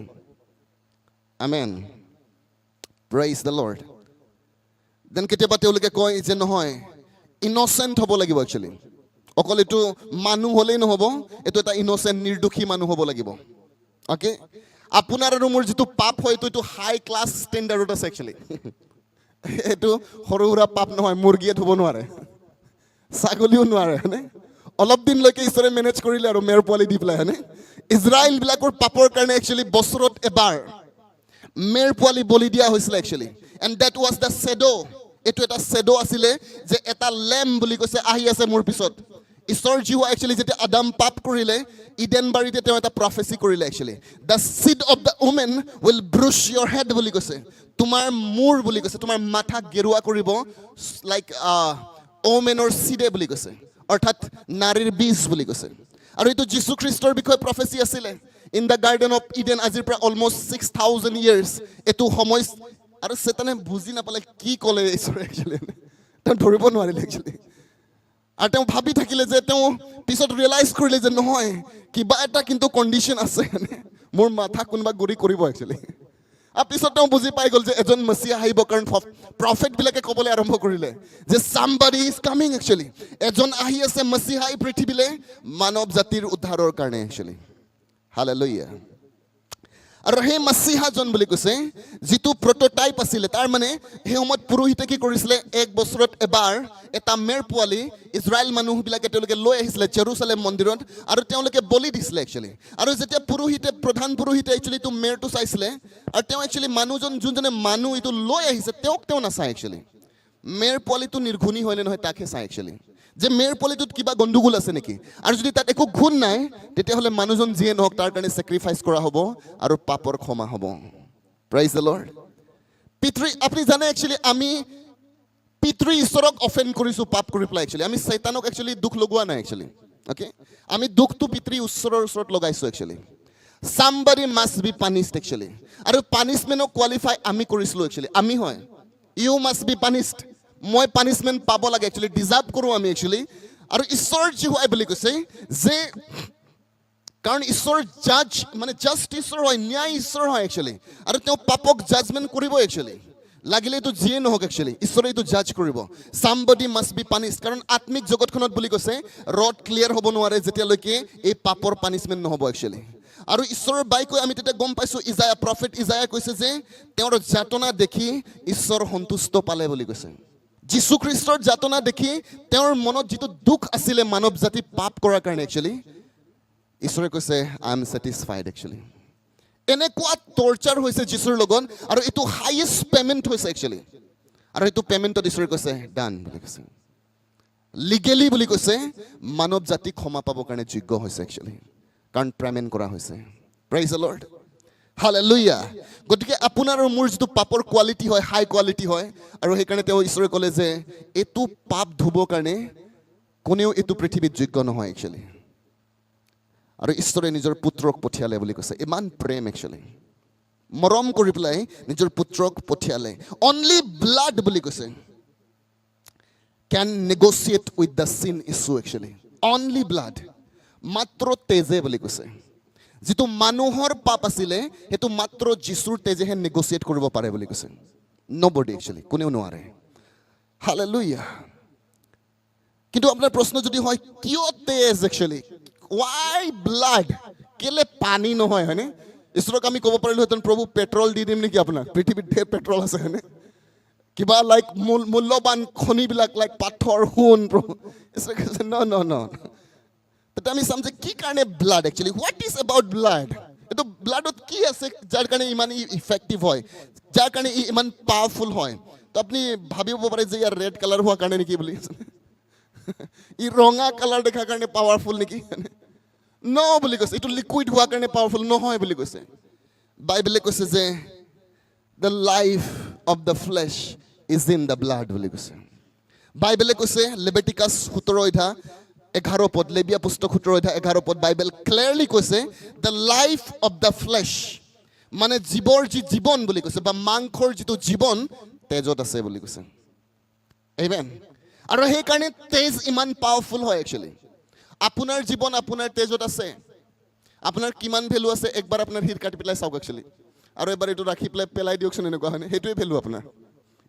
amen praise the Lord then কেতিয়াবা তেওঁলোকে কয় যে নহয় ইনচেণ্ট হ'ব লাগিব একচুৱেলি অকল এইটো মানুহ হ'লেই নহ'ব এইটো এটা ইনচেণ্ট নিৰ্দোষী মানুহ হ'ব লাগিব অ'কে আপোনাৰ আৰু মোৰ যিটো পাপ হয় এইটো হাই ক্লাছ ষ্টেণ্ডাৰ্ডত আছে একচুৱেলি এইটো সৰু সুৰা পাপ নহয় মুৰ্গীয়ে ধুব নোৱাৰে ছাগলীও নোৱাৰে হয়নে অলপ দিনলৈকে ঈশ্বৰে মেনেজ কৰিলে আৰু মেৰ পোৱালি দি পেলাই হয়নে ইজৰাইলবিলাকৰ পাপৰ কাৰণে একচুৱেলি বছৰত এবাৰ মেৰ পোৱালি বলি দিয়া হৈছিলে actually and that was the shadow এইটো এটা শ্বেডো আছিলে যে এটা লেম্প বুলি কৈছে আহি আছে মোৰ পিছত ঈশ্বৰ জীৱা একচুৱেলি যেতিয়া আদাম পাপ কৰিলে ইডেন বাৰীতে তেওঁ এটা প্ৰফেচি কৰিলে actually the seed of the woman will bruise your head বুলি কৈছে তোমাৰ মূৰ বুলি কৈছে তোমাৰ মাথা গেৰুৱা কৰিব লাইক ওমেনৰ চিডে বুলি কৈছে অৰ্থাৎ নাৰীৰ বীজ বুলি কৈছে আৰু এইটো যীশু খ্ৰীষ্টৰ বিষয়ে প্ৰফেচি আছিলে in the garden of Eden আজিৰ পৰা অলমষ্ট 6,000 years এইটো সময় আৰু চেতানে বুজি নাপালে কি ক'লে ঈশ্বৰে একচুৱেলি তেওঁ ধৰিব নোৱাৰিলে একচুৱেলি আৰু তেওঁ ভাবি থাকিলে যে তেওঁ পিছত ৰিয়েলাইজ কৰিলে যে নহয় কিবা এটা কিন্তু কণ্ডিশ্যন আছে মোৰ মাথা কোনোবা গুৰি কৰিব একচুৱেলি আৰু পিছত তেওঁ বুজি পাই গ'ল যে এজন মেছিয়া আহিব কাৰণ প্ৰফেটবিলাকে ক'বলৈ আৰম্ভ কৰিলে যে somebody is coming একচুৱেলি এজন আহি আছে মেছিয়া এই পৃথিৱীলৈ মানৱ জাতিৰ উদ্ধাৰৰ কাৰণে একচুৱেলি হালেলুয়া আৰু সেই মাছিহাজন বুলি কৈছে যিটো প্ৰটোটাইপ আছিলে তাৰ মানে সেই সময়ত পুৰোহিতে কি কৰিছিলে এক বছৰত এবাৰ এটা মেৰ পোৱালি ইজৰাইল মানুহবিলাকে তেওঁলোকে লৈ আহিছিলে জেৰুচালেম মন্দিৰত আৰু তেওঁলোকে বলি দিছিলে একচুৱেলি আৰু যেতিয়া পুৰোহিতে প্ৰধান পুৰোহিতে একচুৱেলি এইটো মেৰটো চাইছিলে আৰু তেওঁ একচুৱেলি মানুহজন যোনজনে মানুহ এইটো লৈ আহিছে তেওঁ নাচায় একচুৱেলি মেৰ পোৱালিটো নিৰ্ঘুণী হয়নে নহয় তাকহে চায় একচুৱেলি যে মেৰ পোৱালিটোত কিবা গণ্ডগোল আছে নেকি আৰু যদি তাত একো গুণ নাই তেতিয়াহ'লে মানুহজন যিয়ে নহওক তাৰ কাৰণে চেক্ৰিফাইচ কৰা হ'ব আৰু পাপৰ ক্ষমা হ'ব প্ৰাইজ দ্য লৰ্ড পিতৃ আপুনি জানে একচুৱেলি আমি পিতৃ ঈশ্বৰক অফেণ্ড কৰিছোঁ পাপ কৰি পেলাই একচুৱেলি আমি শৈতানক একচুৱেলি দুখ লগোৱা নাই একচুৱেলি অ'কে আমি দুখটো পিতৃ ঈশ্বৰৰ ওচৰত লগাইছোঁ actually somebody must be punished actually আৰু পানিছমেণ্টক কোৱালিফাই আমি কৰিছিলোঁ একচুৱেলি আমি হয় you must be punished মই পানিছমেণ্ট পাব লাগে একচুৱেলি ডিজাৰ্ভ কৰোঁ আমি একচুৱেলি আৰু ঈশ্বৰ যি হয় বুলি কৈছে যে কাৰণ ঈশ্বৰ জাজ মানে জাষ্ট ঈশ্বৰ হয় ন্যায় ঈশ্বৰ হয় একচুৱেলি আৰু তেওঁ পাপক জাজমেণ্ট কৰিব একচুৱেলি লাগিলে এইটো যিয়ে নহওক একচুৱেলি ঈশ্বৰে এইটো জাজ কৰিব somebody must be punished কাৰণ আত্মিক জগতখনত বুলি কৈছে ৰড ক্লিয়াৰ হ'ব নোৱাৰে যেতিয়ালৈকে এই পাপৰ পানিছমেণ্ট নহ'ব একচুৱেলি আৰু ঈশ্বৰৰ বাইকৈ আমি তেতিয়া গম পাইছোঁ ইজায়া প্ৰফেট ইজায়া কৈছে যে তেওঁৰ যাতনা দেখি ঈশ্বৰ সন্তুষ্ট পালে বুলি কৈছে যীশু খ্ৰীষ্টৰ যাতনা দেখি তেওঁৰ মনত যিটো দুখ আছিলে মানৱ জাতি পাপ কৰাৰ কাৰণে একচুৱেলি ঈশ্বৰে কৈছে আই এম ছেটিছফাইড একচুৱেলি এনেকুৱা টৰ্চাৰ হৈছে যীশুৰ লগত আৰু এইটো হাইয়েষ্ট পেমেণ্ট হৈছে একচুৱেলি আৰু এইটো পেমেণ্টত ঈশ্বৰে কৈছে ডান বুলি কৈছে লিগেলি বুলি কৈছে মানৱ জাতি ক্ষমা পাবৰ কাৰণে যোগ্য হৈছে একচুৱেলি কাৰণ পেমেণ্ট কৰা হৈছে প্ৰেইজ দ্য লৰ্ড হালেলুয়া গতিকে আপোনাৰ আৰু মোৰ যিটো পাপৰ কোৱালিটি হয় হাই কোৱালিটি হয় আৰু সেইকাৰণে তেওঁ ঈশ্বৰে ক'লে যে এইটো পাপ ধুবৰ কাৰণে কোনেও এইটো পৃথিৱীত যোগ্য নহয় একচুৱেলি আৰু ঈশ্বৰে নিজৰ পুত্ৰক পঠিয়ালে বুলি কৈছে ইমান প্ৰেম একচুৱেলি মৰম কৰি পেলাই নিজৰ পুত্ৰক পঠিয়ালে অনলি ব্লাড বুলি কৈছে কেন নেগচিয়েট উইথ দ্য চিন ইছ্যু একচুৱেলি অনলি ব্লাড মাত্ৰ তেজে বুলি কৈছে যিটো মানুহৰ পাপ আছিলে সেইটো মাত্ৰ যীশুৰ তেজেহে নেগচিয়েট কৰিব পাৰে বুলি কৈছে নবডি একচুৱেলি কোনেও নোৱাৰে হালেলুয়া কিন্তু আপোনাৰ প্ৰশ্ন যদি হয় কিয় তেজ একচুৱেলি ৱাই ব্লাড কেলে পানী নহয় হয়নে ঈশ্বৰক আমি ক'ব পাৰিলোহেঁতেন প্ৰভু পেট্ৰল দি দিম নেকি আপোনাক পৃথিৱীত ঢেৰ পেট্ৰল আছে হয়নে কিবা লাইক মূল্যৱান খনিবিলাক লাইক পাথৰ সোণ প্ৰভু ঈশ্বৰে কৈছে ন তেতিয়া আমি চাম যে কি কাৰণে blood actually what is about blood এইটো ব্লাডত কি আছে যাৰ কাৰণে ইমান ইফেক্টিভ হয় যাৰ কাৰণে ই ইমান পাৱাৰফুল হয় তো আপুনি ভাবিব পাৰে যে ইয়াৰ ৰেড কালাৰ হোৱাৰ কাৰণে নেকি বুলি ই ৰঙা কালাৰ দেখাৰ কাৰণে পাৱাৰফুল নেকি ন বুলি কৈছে এইটো লিকুইড হোৱাৰ কাৰণে পাৱাৰফুল নহয় বুলি কৈছে বাইবেলে কৈছে যে the life of the flesh is in the blood বুলি কৈছে বাইবেলে কৈছে লেভিটিকাছ 17 অধ্যায় 11 পদ লেবিয়া পুস্তক 17 অধ্যায় 11 পদ বাইবেল ক্লিয়াৰলি কৈছে the life of the flesh মানে জীৱৰ যি জীৱন বুলি কৈছে বা মাংসৰ যিটো জীৱন তেজত আছে বুলি কৈছে আমেন আৰু সেইকাৰণে তেজ ইমান পাৱাৰফুল হয় একচুৱেলি আপোনাৰ জীৱন আপোনাৰ তেজত আছে আপোনাৰ কিমান ভেলু আছে একবাৰ আপোনাৰ হিৰ কাটি পেলাই চাওক একচুৱেলি আৰু এবাৰ এইটো ৰাখি পেলাই দিয়কচোন এনেকুৱা হয়নে সেইটোৱে ভেলু আপোনাৰ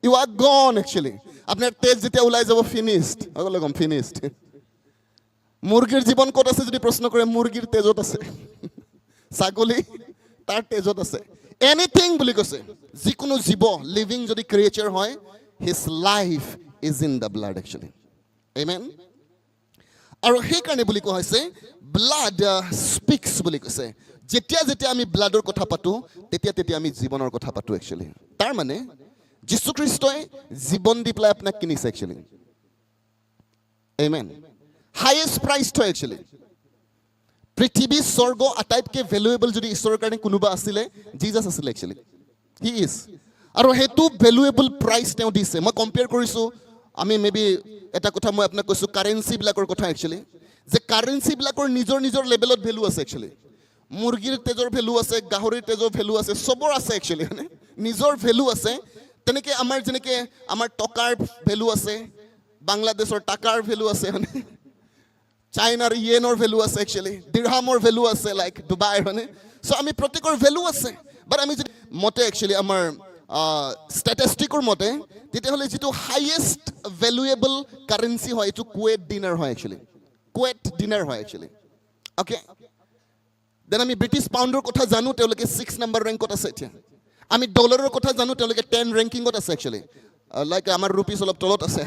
ইউ আৰ গন একচুৱেলি আপোনাৰ তেজ যেতিয়া ওলাই যাব ফিনিছড সকলোৱে কম ফিনিছড মুৰ্গীৰ জীৱন ক'ত আছে যদি প্ৰশ্ন কৰে মুৰ্গীৰ তেজত আছে ছাগলী তাৰ তেজত আছে এনিথিং বুলি কৈছে যিকোনো জীৱ লিভিং যদি ক্ৰিয়েচাৰ হয় his life is in the blood actually amen আৰু সেইকাৰণে বুলি কোৱা হৈছে ব্লাড স্পিক্স বুলি কৈছে যেতিয়া আমি ব্লাডৰ কথা পাতোঁ তেতিয়া আমি জীৱনৰ কথা পাতোঁ একচুৱেলি তাৰ মানে যীশু খ্ৰীষ্টই জীৱন দি পেলাই আপোনাক কিনিছে একচুৱেলি আমেন হাইয়েষ্ট প্ৰাইচ হয় একচুৱেলি পৃথিৱী স্বৰ্গ আটাইতকৈ ভেলুৱেবল যদি ঈশ্বৰৰ কাৰণে কোনোবা আছিলে জিজাছ আছিলে একচুৱেলি হি ইজ আৰু সেইটো ভেলুৱেবল প্ৰাইচ তেওঁ দিছে মই কম্পেয়াৰ কৰিছোঁ আমি মে বি এটা কথা মই আপোনাক কৈছোঁ কাৰেঞ্চিবিলাকৰ কথা একচুৱেলি যে কাৰেঞ্চিবিলাকৰ নিজৰ নিজৰ লেভেলত ভেলু আছে একচুৱেলি মুৰ্গীৰ তেজৰ ভেলু আছে গাহৰিৰ তেজৰ ভেলু আছে চবৰ আছে একচুৱেলি মানে নিজৰ ভেলু আছে তেনেকৈ আমাৰ যেনেকৈ আমাৰ টকাৰ ভেলু আছে বাংলাদেশৰ টাকাৰ ভেলু আছে মানে চাইনাৰ ইয়েনৰ ভেলু আছে একচুৱেলি দিৰহামৰ ভেলু আছে লাইক ডুবাইৰ মানে চ' আমি প্ৰত্যেকৰ ভেলু আছে বাট আমি যদি মতে একচুৱেলি আমাৰ ষ্টেটিষ্টিকৰ মতে তেতিয়াহ'লে যিটো হাইয়েষ্ট ভেলুৱেবল কাৰেঞ্চি হয় এইটো কুৱেইট ডিনাৰ হয় একচুৱেলি কুৱেইট ডিনাৰ হয় একচুৱেলি অ'কে দেন আমি ব্ৰিটিছ পাউণ্ডৰ কথা জানো তেওঁলোকে 6 নম্বৰ ৰেংকত আছে এতিয়া আমি ডলাৰৰ কথা জানো তেওঁলোকে 10 ৰেংকিঙত আছে একচুৱেলি লাইক আমাৰ ৰুপিজ অলপ তলত আছে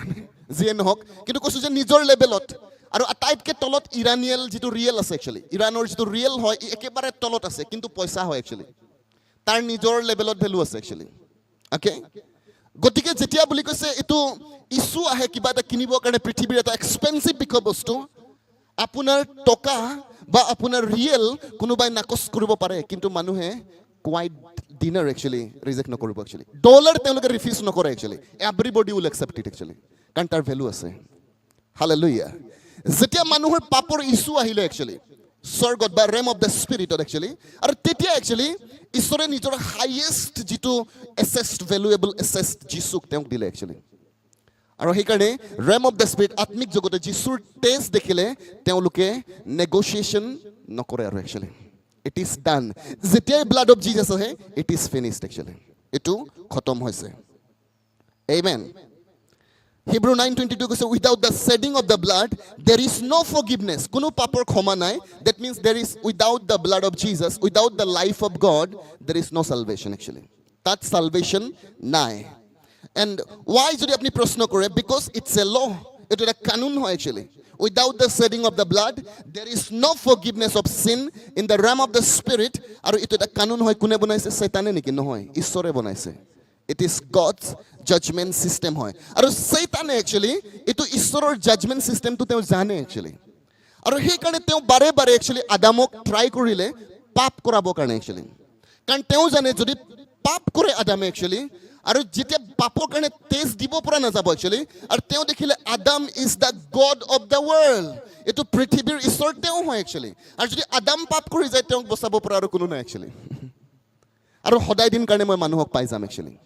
যিয়ে নহওক কিন্তু কৈছোঁ যে নিজৰ লেভেলত আৰু আটাইতকৈ তলত ইৰানিয়েল যিটো ৰিয়েল আছে একচুৱেলি ইৰাণৰ যিটো ৰিয়েল হয় ই একেবাৰে তলত আছে কিন্তু পইচা হয় একচুৱেলি তাৰ নিজৰ লেভেলত ভেলু আছে একচুৱেলি অ'কে গতিকে যেতিয়া বুলি কৈছে এইটো ইছ্যু আহে কিবা এটা কিনিবৰ কাৰণে পৃথিৱীৰ এটা এক্সপেঞ্চিভ বিষয় বস্তু আপোনাৰ টকা বা আপোনাৰ ৰিয়েল কোনোবাই নাকচ কৰিব পাৰে কিন্তু মানুহে কুৱাইট ডিনাৰ একচুৱেলি ৰিজেক্ট নকৰিব একচুৱেলি ডলাৰ তেওঁলোকে ৰিফিউজ নকৰে actually everybody will accept it actually কাৰণ তাৰ ভেলু আছে হালেলুয়া যেতিয়া মানুহৰ পাপৰ ইছ্যু আহিলে একচুৱেলি স্বৰ্গত বা ৰেম অফ দ্য স্পিৰিটত একচুৱেলি আৰু তেতিয়া একচুৱেলি ঈশ্বৰে নিজৰ হাইয়েষ্ট যিটো এছেছড ভেলুৱেবল এছেছড যীচুক তেওঁক দিলে একচুৱেলি আৰু সেইকাৰণে ৰেম অফ দ্য স্পিৰিট আত্মিক জগতে যীচুৰ তেজ দেখিলে তেওঁলোকে নেগচিয়েশ্যন নকৰে আৰু একচুৱেলি ইট ইজ ডান যেতিয়াই ব্লাড অফ জিজাছ আহে ইট ইজ ফিনিছড একচুৱেলি এইটো খতম হৈছে আমেন Hebrew 9:22 কৈছে without the shedding of the blood there is no forgiveness কোনো পাপৰ ক্ষমা নাই that means there is without the blood of Jesus without the life of God there is no salvation actually that salvation নাই and why যদি আপনি প্ৰশ্ন কৰে because it's a law এটা এটা কানুন হয় actually without the shedding of the blood there is no forgiveness of sin in the realm of the spirit আৰু এটা এটা কানুন হয় কোনে বনাইছে শয়তানে নেকি নহয় ঈশ্বৰে বনাইছে It is God's judgment system হয় আৰু শয়তানে একচুৱেলি এইটো ঈশ্বৰৰ জাজমেণ্ট চিষ্টেমটো তেওঁ জানে একচুৱেলি আৰু সেইকাৰণে তেওঁ বাৰে বাৰে একচুৱেলি আদামক ট্ৰাই কৰিলে পাপ কৰাবৰ কাৰণে একচুৱেলি কাৰণ তেওঁ জানে যদি পাপ কৰে আদামে একচুৱেলি আৰু যেতিয়া পাপৰ কাৰণে তেজ দিব পৰা নাযাব একচুৱেলি আৰু তেওঁ দেখিলে Adam is the god of the world এইটো পৃথিৱীৰ ঈশ্বৰ তেওঁ হয় একচুৱেলি আৰু যদি আদাম পাপ কৰি যায় তেওঁক বচাব পৰা আৰু কোনো নাই একচুৱেলি আৰু সদায় দিন কাৰণে মই মানুহক পাই যাম একচুৱেলি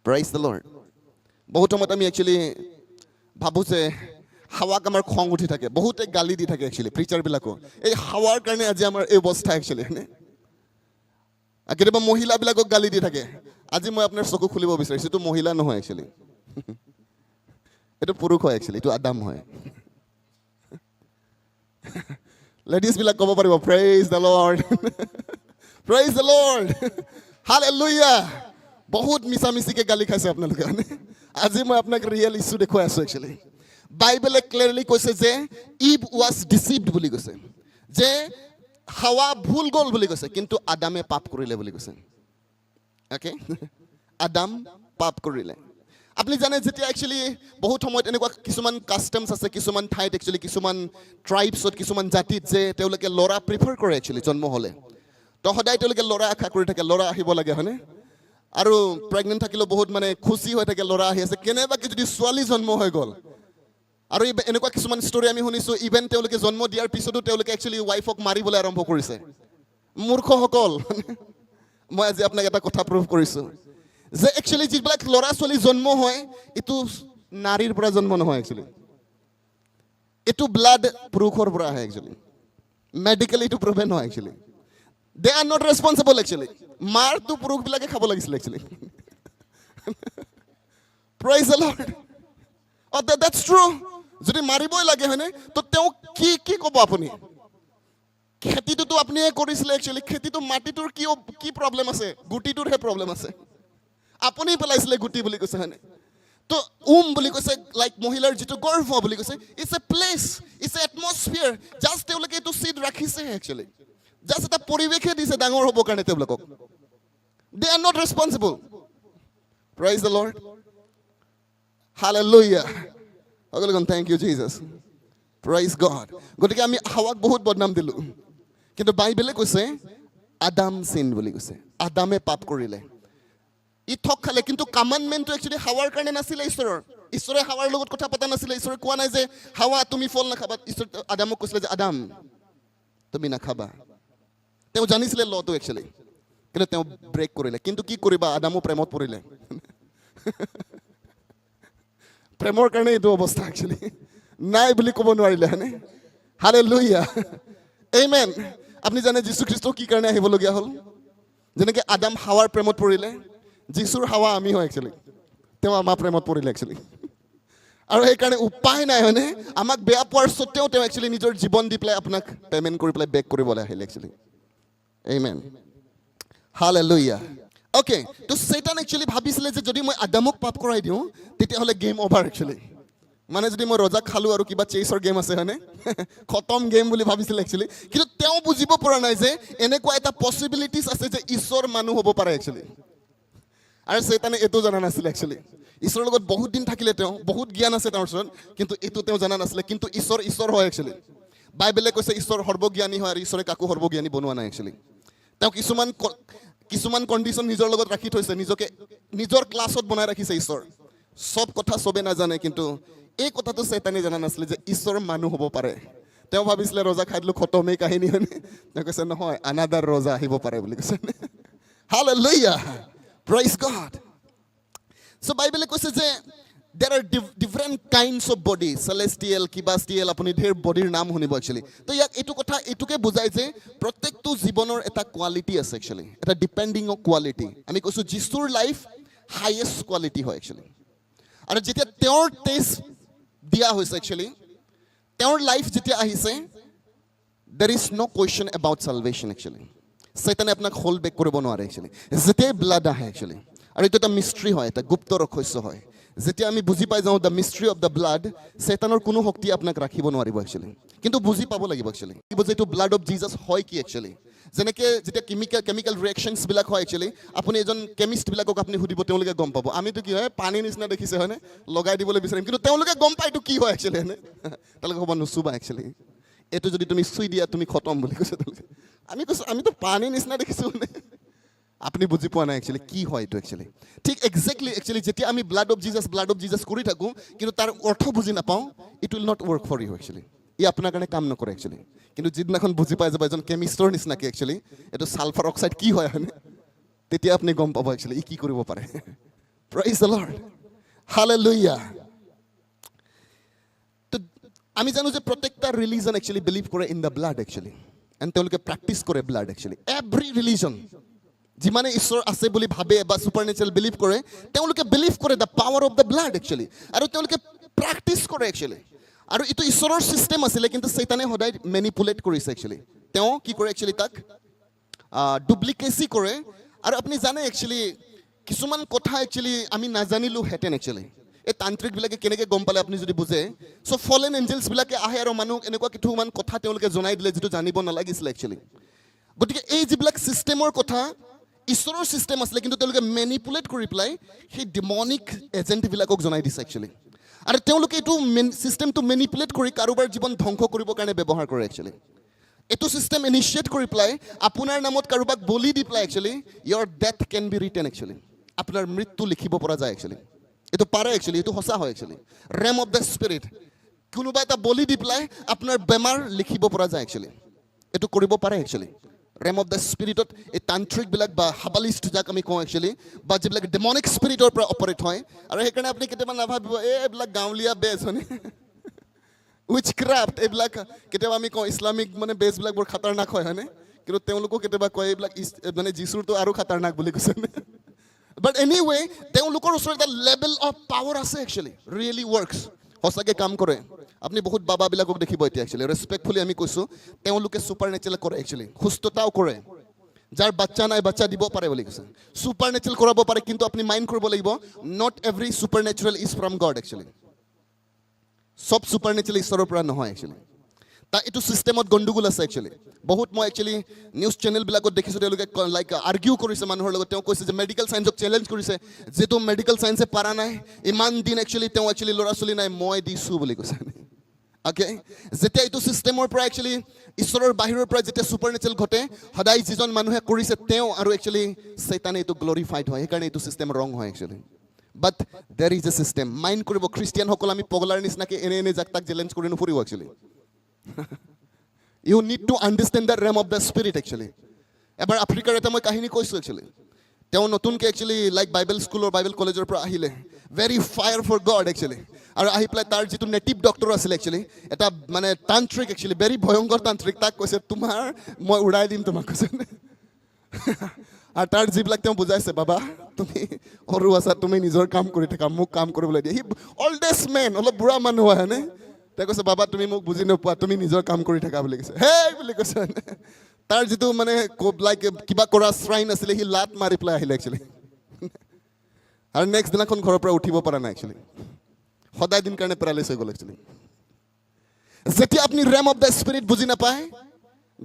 Praise the Lord. বহুত সময়ত আমি একচুৱেলি ভাবোঁ যে হাৱাক আমাৰ খং উঠি থাকে বহুতে গালি দি থাকে একচুৱেলি প্ৰিচাৰবিলাকো এই হাৱাৰ কাৰণে আজি আমাৰ এই অৱস্থা একচুৱেলি কেতিয়াবা মহিলাবিলাকক গালি দি থাকে আজি মই আপোনাৰ চকু খুলিব বিচাৰিছোঁ এইটো মহিলা নহয় একচুৱেলি এইটো পুৰুষ হয় একচুৱেলি এইটো আদাম হয় লেডিজবিলাক ক'ব পাৰিব praise the lord praise the Lord hallelujah বহুত মিছামিছিকৈ গালি খাইছে আপোনালোকে আজি মই আপোনাক ৰিয়েল ইছ্যু দেখুৱাই আছোঁ একচুৱেলি বাইবেলে ক্লিয়াৰলি কৈছে যে ইভ ৱাজ ডিচিভড বুলি কৈছে যে হাৱা ভুল গ'ল বুলি কৈছে কিন্তু আদামে পাপ কৰিলে বুলি কৈছে অ'কে আদাম পাপ কৰিলে আপুনি জানে যেতিয়া একচুৱেলি বহুত সময়ত এনেকুৱা কিছুমান কাষ্টমছ আছে কিছুমান ঠাইত একচুৱেলি কিছুমান ট্ৰাইবছত কিছুমান জাতিত যে তেওঁলোকে ল'ৰা প্ৰিফাৰ কৰে একচুৱেলি জন্ম হ'লে তো সদায় তেওঁলোকে ল'ৰা আশা কৰি থাকে ল'ৰা আহিব লাগে হয়নে আৰু প্ৰেগনেণ্ট থাকিলেও বহুত মানে খুচি হৈ থাকে ল'ৰা আহি আছে কেনেবাকৈ যদি ছোৱালী জন্ম হৈ গ'ল আৰু এনেকুৱা কিছুমান ষ্টৰি আমি শুনিছোঁ ইভেন তেওঁলোকে জন্ম দিয়াৰ পিছতো তেওঁলোকে একচুৱেলি ৱাইফক মাৰিবলৈ আৰম্ভ কৰিছে মূৰ্খসকল মই আজি আপোনাক এটা কথা প্ৰুভ কৰিছোঁ যে একচুৱেলি যিবিলাক ল'ৰা ছোৱালী জন্ম হয় এইটো নাৰীৰ পৰা জন্ম নহয় একচুৱেলি এইটো ব্লাড পুৰুষৰ পৰা আহে একচুৱেলি মেডিকেলি এইটো প্ৰুভেন হয় actually They are not responsible actually. মাৰটো পুৰুষবিলাকে খাব লাগিছিল actually. Praise the Lord. Oh, that's true. যদি মাৰিবই লাগে হয়নে তো তেওঁ কি ক'ব আপুনি খেতিটোতো আপুনিয়ে কৰিছিলে একচুৱেলি খেতিটো মাটিটোৰ কি প্ৰব্লেম আছে গুটিটোৰহে প্ৰব্লেম আছে আপুনি পেলাইছিলে গুটি বুলি কৈছে হয়নে তো বুলি কৈছে লাইক মহিলাৰ যিটো গৰ্ভ বুলি কৈছে it's a place it's a atmosphere just তেওঁলোকে এইটো চিড ৰাখিছে একচুৱেলি জাষ্ট এটা পৰিৱেশে দিছে ডাঙৰ হ'বৰ কাৰণে তেওঁলোকক they are not responsible praise the Lord hallelujah সকলোকে thank you Jesus Praise God. গতিকে আমি হাৱাক বহুত বদনাম দিলোঁ কিন্তু বাইবেলে কৈছে আদাম চিন বুলি কৈছে আদামে পাপ কৰিলে ই ঠগ খালে কিন্তু কমাণ্ডমেণ্টটো একচুৱেলি হাৱাৰ কাৰণে নাছিলে ঈশ্বৰে হাৱাৰ লগত কথা পতা নাছিলে ঈশ্বৰে কোৱা নাই যে হাৱা তুমি ফল নাখাবা ঈশ্বৰ আদামক কৈছিলে যে আদাম তুমি নাখাবা তেওঁ জানিছিলে লটো একচুৱেলি কিন্তু তেওঁ ব্ৰেক কৰিলে কিন্তু কি কৰিবা আদামো প্ৰেমত পৰিলে প্ৰেমৰ কাৰণে এইটো অৱস্থা একচুৱেলি নাই বুলি ক'ব নোৱাৰিলে হয়নে হালেলুয়া আমেন আপুনি জানে যীশু খ্ৰীষ্ট কি কাৰণে আহিবলগীয়া হ'ল যেনেকৈ আদাম হাৱাৰ প্ৰেমত পৰিলে যীশুৰ হাৱা আমি হয় একচুৱেলি তেওঁ আমাৰ প্ৰেমত পৰিলে একচুৱেলি আৰু সেইকাৰণে উপায় নাই হয়নে আমাক বেয়া পোৱাৰ স্বত্তেও তেওঁ একচুৱেলি নিজৰ জীৱন দি পেলাই আপোনাক পে'মেণ্ট কৰি পেলাই বেক কৰিবলৈ আহিলে একচুৱেলি আমেন হালেলুয়া অ'কে তো চেটান একচুৱেলি ভাবিছিলে যে যদি মই আদামক পাপ কৰাই দিওঁ তেতিয়াহ'লে গেম অভাৰ একচুৱেলি মানে যদি মই ৰজাক খালোঁ আৰু কিবা চেইছৰ গেম আছে হয়নে খতম গেম বুলি ভাবিছিলে একচুৱেলি কিন্তু তেওঁ বুজিব পৰা নাই যে এনেকুৱা এটা পচিবিলিটিছ আছে যে ঈশ্বৰ মানুহ হ'ব পাৰে একচুৱেলি আৰু চেতানে এইটো জনা নাছিলে একচুৱেলি ঈশ্বৰৰ লগত বহুত দিন থাকিলে তেওঁ বহুত জ্ঞান আছে তেওঁৰ ওচৰত কিন্তু এইটো তেওঁ জনা নাছিলে কিন্তু ঈশ্বৰ হয় একচুৱেলি বাইবেলে কৈছে ঈশ্বৰ সৰ্বজ্ঞানী হয় আৰু ঈশ্বৰে কাকো সৰ্বজ্ঞানী বনোৱা নাই একচুৱেলি তেওঁ কিছুমান কণ্ডিশ্যন নিজৰ লগত ৰাখি থৈছে নিজকে নিজৰ ক্লাছত বনাই ৰাখিছে ঈশ্বৰ চব কথা চবে নাজানে কিন্তু এই কথাটো চেতানে জনা নাছিলে যে ঈশ্বৰ মানুহ হ'ব পাৰে তেওঁ ভাবিছিলে ৰজা খাই দিলোঁ খতম এই কাহিনী হয়নে তেওঁ কৈছে নহয় আনাদাৰ ৰজা আহিব পাৰে বুলি কৈছে hallelujah Praise God. So Bible কৈছে যে there are different kinds of body celestial kibastial আপুনি ধেৰ বডিৰ নাম শুনিব একচুৱেলি তো ইয়াক এইটো কথা এইটোকে বুজায় যে প্ৰত্যেকটো জীৱনৰ এটা কোৱালিটি আছে একচুৱেলি এটা ডিপেণ্ডিং অন কোৱালিটি আমি কৈছোঁ যীশুৰ লাইফ হাইয়েষ্ট কোৱালিটি হয় একচুৱেলি আৰু যেতিয়া তেওঁৰ টেষ্ট দিয়া হৈছে একচুৱেলি তেওঁৰ লাইফ যেতিয়া আহিছে there is no question about salvation actually চেতানে আপোনাক হোল্ড বেক কৰিব নোৱাৰে একচুৱেলি যেতিয়াই ব্লাড আহে একচুৱেলি আৰু এইটো এটা মিষ্ট্ৰী হয় এটা গুপ্ত ৰহস্য হয় যেতিয়া আমি বুজি পাই যাওঁ the mystery of the blood চেতানৰ কোনো শক্তি আপোনাক ৰাখিব নোৱাৰিব একচুৱেলি কিন্তু বুজি পাব লাগিব একচুৱেলি যে এইটো ব্লাড অফ জিজাছ হয় কি একচুৱেলি যেনেকৈ যেতিয়া কেমিকেল ৰিয়েকশ্যনছবিলাক হয় একচুৱেলি আপুনি এজন কেমিষ্টবিলাকক আপুনি সুধিব তেওঁলোকে গম পাব আমিতো কি হয় পানী নিচিনা দেখিছে হয়নে লগাই দিবলৈ বিচাৰিম কিন্তু তেওঁলোকে গম পায় এইটো কি হয় একচুৱেলি হয়নে তেওঁলোকে ক'ব নুচুবা একচুৱেলি এইটো যদি তুমি চুই দিয়া তুমি খতম বুলি কৈছে তেওঁলোকে আমি কৈছোঁ আমিতো পানী নিচিনা দেখিছোঁ মানে আপুনি বুজি পোৱা নাই একচুৱেলি কি হয় এইটো একচুৱেলি ঠিক একজেক্টলি যেতিয়া আমি ব্লাড অফ জিজাছ কৰি থাকোঁ কিন্তু তাৰ অৰ্থ বুজি নাপাওঁ it will not work for you actually ই আপোনাৰ কাৰণে কাম নকৰে একচুৱেলি কিন্তু যিদিনাখন বুজি পাই যাব এজন কেমিষ্টৰ নিচিনাকৈ একচুৱেলি এইটো ছালফাৰ অক্সাইড কি হয় হয়নে তেতিয়া আপুনি গম পাব একচুৱেলি ই কি কৰিব পাৰে প্ৰেইজ দ্য লৰ্ড হালেলুয়া তো আমি জানো যে প্ৰত্যেকটা ৰিলিজন একচুৱেলি বিলিভ কৰে in the blood actually and তেওঁলোকে প্ৰেক্টিছ কৰে ব্লাড একচুৱেলি এভৰি ৰিলিজন যিমানে ঈশ্বৰ আছে বুলি ভাবে বা ছুপাৰ নেচাৰেল বিলিভ কৰে তেওঁলোকে বিলিভ কৰে the power of the blood actually আৰু তেওঁলোকে প্ৰেক্টিছ কৰে একচুৱেলি আৰু এইটো ঈশ্বৰৰ ছিষ্টেম আছিলে কিন্তু চেতানে সদায় মেনিপুলেট কৰিছে একচুৱেলি তেওঁ কি কৰে একচুৱেলি তাক ডুপ্লিকেচি কৰে আৰু আপুনি জানে একচুৱেলি কিছুমান কথা একচুৱেলি আমি নাজানিলোহেঁতেন একচুৱেলি এই তান্ত্ৰিকবিলাকে কেনেকৈ গম পালে আপুনি যদি বুজে চ' ফলেন এঞ্জেলছবিলাকে আহে আৰু মানুহক এনেকুৱা কিছুমান কথা তেওঁলোকে জনাই দিলে যিটো জানিব নালাগিছিলে একচুৱেলি গতিকে এই যিবিলাক ছিষ্টেমৰ কথা ঈশ্বৰৰ ছিষ্টেম আছিলে কিন্তু তেওঁলোকে মেনিপুলেট কৰি পেলাই সেই ডিমনিক এজেণ্টবিলাকক জনাই দিছে একচুৱেলি আৰু তেওঁলোকে এইটো ছিষ্টেমটো মেনিপুলেট কৰি কাৰোবাৰ জীৱন ধ্বংস কৰিবৰ কাৰণে ব্যৱহাৰ কৰে একচুৱেলি এইটো ছিষ্টেম ইনিচিয়েট কৰি পেলাই আপোনাৰ নামত কাৰোবাক বলি দি পেলাই actually your death can be written actually আপোনাৰ মৃত্যু লিখিব পৰা যায় একচুৱেলি এইটো পাৰে একচুৱেলি এইটো সঁচা হয় actually RAM of the spirit কোনোবা এটা বলি দি পেলাই আপোনাৰ বেমাৰ লিখিব পৰা যায় একচুৱেলি এইটো কৰিব পাৰে একচুৱেলি ৰেম অফ দ্য স্পিৰিটত এই তান্ত্ৰিকবিলাক বা হাবালিষ্ট যাক আমি কওঁ একচুৱেলি বা যিবিলাক ডেমনিক স্পিৰিটৰ পৰা অপাৰেট হয় আৰু সেইকাৰণে আপুনি কেতিয়াবা নাভাবিব এইবিলাক গাঁৱলীয়া বেজ হয়নে উইচ ক্ৰাফ্ট এইবিলাক কেতিয়াবা আমি কওঁ ইছলামিক মানে বেজবিলাক বৰ খাতাৰনাক হয় হয়নে কিন্তু তেওঁলোকো কেতিয়াবা কয় এইবিলাক মানে যীশুৰটো আৰু খাতাৰনাক বুলি কৈছে বাট এনিৱে তেওঁলোকৰ ওচৰত এটা লেভেল অফ পাৱাৰ আছে একচুৱেলি ৰিয়েলি ৱৰ্কছ সঁচাকৈ কাম কৰে আপুনি বহুত বাবাবিলাকক দেখিব এতিয়া একচুৱেলি ৰেচপেক্টফুলি আমি কৈছোঁ তেওঁলোকে ছুপাৰ নেচাৰেল কৰে একচুৱেলি সুস্থতাও কৰে যাৰ বাচ্চা নাই বাচ্চা দিব পাৰে বুলি কৈছে ছুপাৰ নেচাৰেল কৰাব পাৰে কিন্তু আপুনি মাইণ্ড কৰিব লাগিব not every super natural is from god actually সব ছুপাৰ নেচাৰেল ঈশ্বৰৰ পৰা নহয় একচুৱেলি তা এইটো ছিষ্টেমত গণ্ডগোল আছে একচুৱেলি বহুত মই একচুৱেলি নিউজ চেনেলবিলাকত দেখিছোঁ তেওঁলোকে লাইক আৰ্গিউ কৰিছে মানুহৰ লগত তেওঁ কৈছে যে মেডিকেল চায়েন্সক চেলেঞ্জ কৰিছে যিটো মেডিকেল চায়েন্সে পাৰা নাই ইমান দিন একচুৱেলি তেওঁ একচুৱেলি ল'ৰা ছোৱালী নাই মই দিছোঁ বুলি কৈছে অ'কে, যেতিয়া এইটো ছিষ্টেমৰ পৰা একচুৱেলি ঈশ্বৰৰ বাহিৰৰ পৰা যেতিয়া ছুপাৰ নেচাৰেল ঘটে, সদায় যিজন মানুহে কৰিছে তেওঁ আৰু একচুৱেলি চেতানে এইটো গ্লৰিফাইড হয়, সেইকাৰণে এইটো ছিষ্টেম ৰং হয় একচুৱেলি। বাট দেৰ ইজ এ ছিষ্টেম। মাইণ্ড কৰিব, খ্ৰীষ্টিয়ানসকল আমি পগলাৰ নিচিনাকৈ এনে যাক তাক চেলেঞ্জ কৰি নুফুৰিব actually. You need to understand the realm of the spirit actually. এবাৰ আফ্ৰিকাৰ এটা মই কাহিনী কৈছোঁ একচুৱেলি। তেওঁ নতুনকৈ একচুৱেলি লাইক বাইবেল স্কুলৰ বাইবেল কলেজৰ পৰা আহিলে, very fire for God actually. আৰু আহি পেলাই তাৰ যিটো নেটিভ ডক্টৰ আছিলে একচুৱেলি, এটা মানে তান্ত্ৰিক একচুৱেলি, ভেৰি ভয়ংকৰ তান্ত্ৰিক, তাক কৈছে তোমাৰ মই উৰাই দিম তোমাক কৈছে। আৰু তাৰ যিবিলাক তেওঁ বুজাইছে, বাবা তুমি সৰু আছা, তুমি নিজৰ কাম কৰি থাকা, মোক কাম কৰিবলৈ দিয়ে। সি অল্ডেষ্ট মেন, অলপ বুঢ়া মানুহ হয় হয়নে? তেওঁ কৈছে বাবা তুমি মোক বুজি নোপোৱা, তুমি নিজৰ কাম কৰি থাকা বুলি কৈছে। হেই বুলি কৈছে। তাৰ যিটো মানে লাইক কিবা কৰা শ্ৰাইন আছিলে, সি লাট মাৰি পেলাই আহিলে একচুৱেলি। আৰু নেক্সট দিনাখন ঘৰৰ পৰা উঠিব পৰা নাই একচুৱেলি, সদায় দিন কাৰণে পেৰালাইজ হৈ গ'ল একচুৱেলি। যেতিয়া আপুনি ৰেম অফ দ্য স্পিৰিট বুজি নাপায়,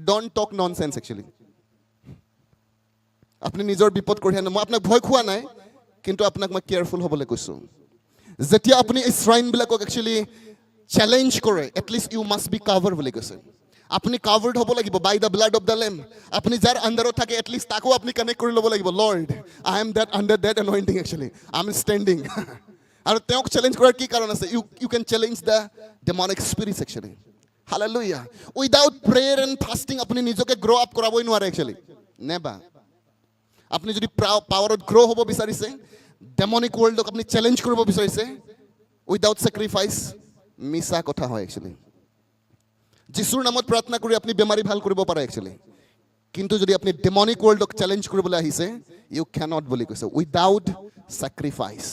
ডণ্ট টক ননচেন্স একচুৱেলি। আপুনি নিজৰ বিপদ কঢ়িয়াই আনে। মই আপোনাক ভয় খোৱা নাই, কিন্তু আপোনাক মই কেয়াৰফুল হ'বলৈ কৈছোঁ। যেতিয়া আপুনি এই শ্ৰাইনবিলাকক একচুৱেলি চেলেঞ্জ কৰে, at least you must be cover বুলি কৈছে। আপুনি কাভাৰ্ড হ'ব লাগিব by the blood of the lamb. আপুনি যাৰ আণ্ডাৰত থাকে এটলিষ্ট তাকো আপুনি কানেক্ট কৰি ল'ব লাগিব। Lord I am that under that anointing actually, I am standing. আৰু তেওঁক চেলেঞ্জ কৰাৰ কি কাৰণ আছে? You can challenge the demonic spirits actually. Hallelujah. Without prayer and fasting আপুনি নিজকে গ্ৰ' আপ কৰাবই নোৱাৰে একচুৱেলি, নেবা। আপুনি যদি পাৱাৰত গ্ৰ' হ'ব বিচাৰিছে, ডেমনিক ৱৰ্ল্ডক আপুনি চেলেঞ্জ কৰিব বিচাৰিছে, উইদাউট ছেক্ৰিফাইচ, মিছা কথা হয় একচুৱেলি। যীশুৰ নামত প্ৰাৰ্থনা কৰি আপুনি বেমাৰী ভাল কৰিব পাৰে একচুৱেলি, কিন্তু যদি আপুনি ডেমনিক ৱৰ্ল্ডক চেলেঞ্জ কৰিবলৈ আহিছে, ইউ কেনট বুলি কৈছে, উইদাউট ছেক্ৰিফাইচ।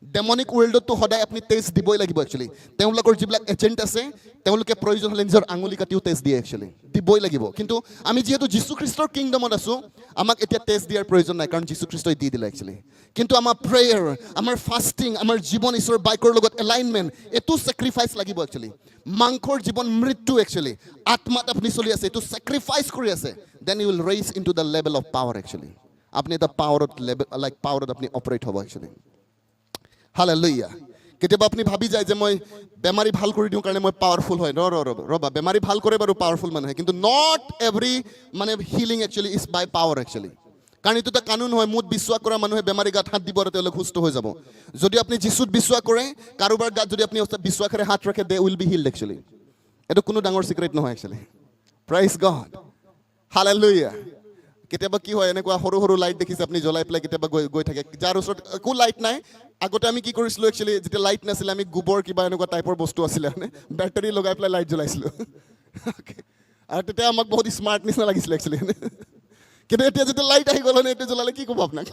ডেমনিক ৱৰ্ল্ডতো সদায় আপুনি টেষ্ট দিবই লাগিব একচুৱেলি। তেওঁলোকৰ যিবিলাক এজেণ্ট আছে, তেওঁলোকে প্ৰয়োজন হ'লে নিজৰ আঙুলি কাটিও টেষ্ট দিয়ে একচুৱেলি, দিবই লাগিব। কিন্তু আমি যিহেতু যীশুখ্ৰীষ্টৰ কিংডমত আছোঁ, আমাক এতিয়া টেষ্ট দিয়াৰ প্ৰয়োজন নাই, কাৰণ যীশুখ্ৰীষ্টই দি দিলে একচুৱেলি। কিন্তু আমাৰ প্ৰেয়াৰ, আমাৰ ফাষ্টিং, আমাৰ জীৱন ঈশ্বৰৰ বাক্যৰ লগত এলাইনমেণ্ট, এইটো ছেক্ৰিফাইচ লাগিব একচুৱেলি। মাংসৰ জীৱন মৃত্যু একচুৱেলি, আত্মাত আপুনি চলি আছে, এইটো ছেক্ৰিফাইচ কৰি আছে, then you will raise into the level of power actually. আপুনি এটা পাৱাৰত পাৱাৰত আপুনি অপাৰেট হ'ব একচুৱেলি। হালেলুয়া। কেতিয়াবা আপুনি ভাবি যায় যে মই বেমাৰী ভাল কৰি দিওঁ কাৰণে মই পাৱাৰফুল হয়। ৰ'বা, বেমাৰী ভাল কৰে বাৰু পাৱাৰফুল মানুহে, কিন্তু নট এভৰি মানে healing actually is by power actually. কাৰণ এইটো এটা কানুন হয়, মোত বিশ্বাস কৰা মানুহে বেমাৰী গাত হাত দিব আৰু তেওঁলোক সুস্থ হৈ যাব। যদি আপুনি যীশুত বিশ্বাস কৰে, কাৰোবাৰ গাত যদি আপুনি বিশ্বাসেৰে হাত ৰাখে, they will be healed actually. এইটো কোনো ডাঙৰ চিক্ৰেট নহয় একচুৱেলি। Prize god. হালেলুয়া। কেতিয়াবা কি হয়, এনেকুৱা সৰু সৰু লাইট দেখিছে আপুনি জ্বলাই পেলাই কেতিয়াবা গৈ থাকে, যাৰ ওচৰত একো লাইট নাই। আগতে আমি কি কৰিছিলোঁ একচুৱেলি, যেতিয়া লাইট নাছিলে আমি গোবৰ কিবা এনেকুৱা টাইপৰ বস্তু আছিলে মানে, বেটাৰী লগাই পেলাই লাইট জ্বলাইছিলোঁ। আৰু তেতিয়া আমাক বহুত স্মাৰ্ট নিচিনা লাগিছিলে একচুৱেলি। কিন্তু এতিয়া যেতিয়া লাইট আহি গ'ল, এইটো জ্বলালে কি ক'ব আপোনাক?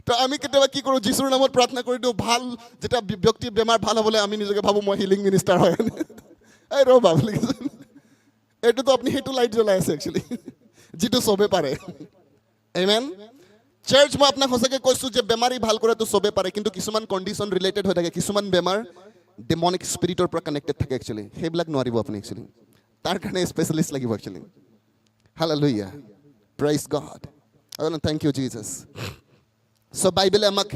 তো আমি কেতিয়াবা কি কৰোঁ, যীশুৰ নামত প্ৰাৰ্থনা কৰি দিওঁ, ভাল যেতিয়া ব্যক্তিৰ বেমাৰ ভাল হ'বলৈ আমি নিজকে ভাবোঁ মই হিলিং মিনিষ্টাৰ হয়। এই ৰ'বা বুলি কৈছে, এইটোতো আপুনি সেইটো লাইট জ্বলাই আছে একচুৱেলি, যিটো চবে পাৰে। আমেন। চাৰ্চ, মই আপোনাক সঁচাকৈ কৈছোঁ যে বেমাৰী ভাল কৰাটো চবে পাৰে, কিন্তু কিছুমান কণ্ডিশ্যন ৰিলেটেড হৈ থাকে, কিছুমান বেমাৰ ডেমনিক স্পিৰিটৰ পৰা কানেক্টেড থাকে একচুৱেলি, সেইবিলাক নোৱাৰিব আপুনি একচুৱেলি। তাৰ কাৰণে স্পেচিয়েলিষ্ট লাগিব actually. Hallelujah. Praise God. Thank you Jesus. So' বাইবেলে আমাক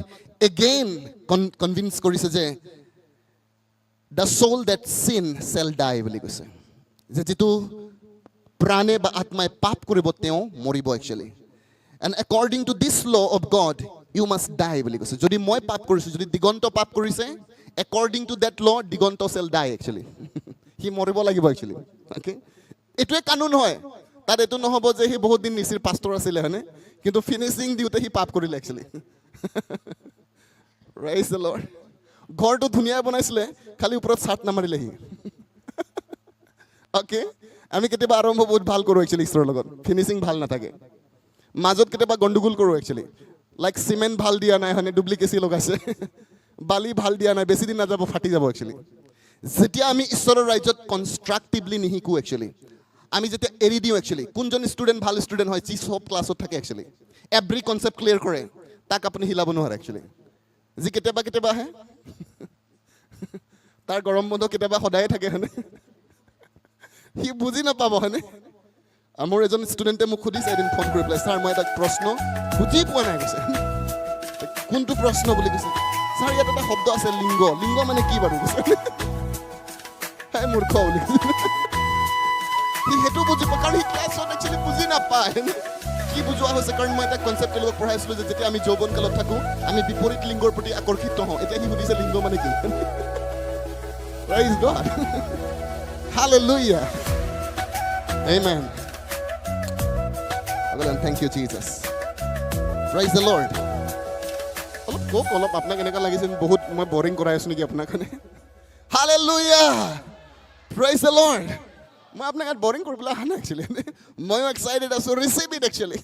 এগেইন কনভিন্স কৰিছে যে the soul that sin shall die বুলি কৈছে, যে যিটো প্ৰাণে বা আত্মাই পাপ কৰিব তেওঁ মৰিব actually. And according to this law of God you must die বুলি কৈছে। যদি মই পাপ কৰিছোঁ, যদি দিগন্ত পাপ কৰিছে, একৰ্ডিং টু দেট ল দিগন্ত চেল ডাই একচুৱেলি। সি মৰিব লাগিব একচুৱেলি। অ'কে, এইটোৱে কানুন হয়। তাত এইটো নহ'ব যে সি বহুত দিন নিচিৰ পাষ্টৰ আছিলে হয়নে, কিন্তু ফিনিচিং দিওঁতে সি পাপ কৰিলে একচুৱেলি। Praise the lord. ঘৰটো ধুনীয়া বনাইছিলে, খালি ওপৰত চাট নামাৰিলে সি। অ'কে, আমি কেতিয়াবা আৰম্ভ বহুত ভাল কৰোঁ একচুৱেলি ঈশ্বৰৰ লগত, ফিনিচিং ভাল নাথাকে। মাজত কেতিয়াবা গণ্ডগোল কৰোঁ একচুৱেলি, লাইক চিমেণ্ট ভাল দিয়া নাই হয়নে, ডুপ্লিকেচি লগাইছে, বালি ভাল দিয়া নাই, বেছি দিন নাযাব ফাটি যাব একচুৱেলি। যেতিয়া আমি ঈশ্বৰৰ ৰাজ্যত কনষ্ট্ৰাক্টিভলি নিশিকোঁ একচুৱেলি, আমি যেতিয়া এৰি দিওঁ একচুৱেলি, কোনজন ষ্টুডেণ্ট ভাল ষ্টুডেণ্ট হয়, যি চব ক্লাছত থাকে একচুৱেলি, এভৰি কনচেপ্ট ক্লিয়াৰ কৰে, তাক আপুনি হিলাব নোৱাৰে একচুৱেলি। যি কেতিয়াবা কেতিয়াবা আহে, তাৰ গৰম বন্ধ কেতিয়াবা সদায়ে থাকে হয়নে, সি বুজি নাপাব হয়নে। মোৰ এজন ষ্টুডেণ্টে মোক সুধিছে এদিন ফোন কৰি পেলাই, ছাৰ মই এটা প্ৰশ্ন বুজি পোৱা নাই কৈছে। কোনটো প্ৰশ্ন বুলি কৈছে? ছাৰ ইয়াত এটা শব্দ আছে লিংগ, লিংগ মানে কি বাৰু কৈছে। পঢ়াই মূৰ্খ বুলি সি সেইটো বুজি পায় কাৰণ সি ক্লাছত একচুৱেলি বুজি নাপায় কি বুজোৱা হৈছে কাৰণ মই এটা কনচেপ্ট তেওঁলোকক পঢ়াইছিলোঁ যে যেতিয়া আমি যৌৱন কালত থাকোঁ আমি বিপৰীত লিংগৰ প্ৰতি আকৰ্ষিত হওঁ এতিয়া সি সুধিছে লিংগ মানে কি Praise God. Hallelujah. Amen. Well, thank you, Jesus. Praise the Lord. অলপ কওক অলপ আপোনাক এনেকুৱা লাগিছে বহুত মই বৰিং কৰাই আছোঁ নেকি আপোনাৰ কাৰণে Hallelujah. Praise the Lord. মই আপোনাক ইয়াত বৰিং কৰিবলৈ অহা নাই একচুৱেলি ময়ো এক্সাইটেড আছোঁ ৰিচিভ ইট একচুৱেলি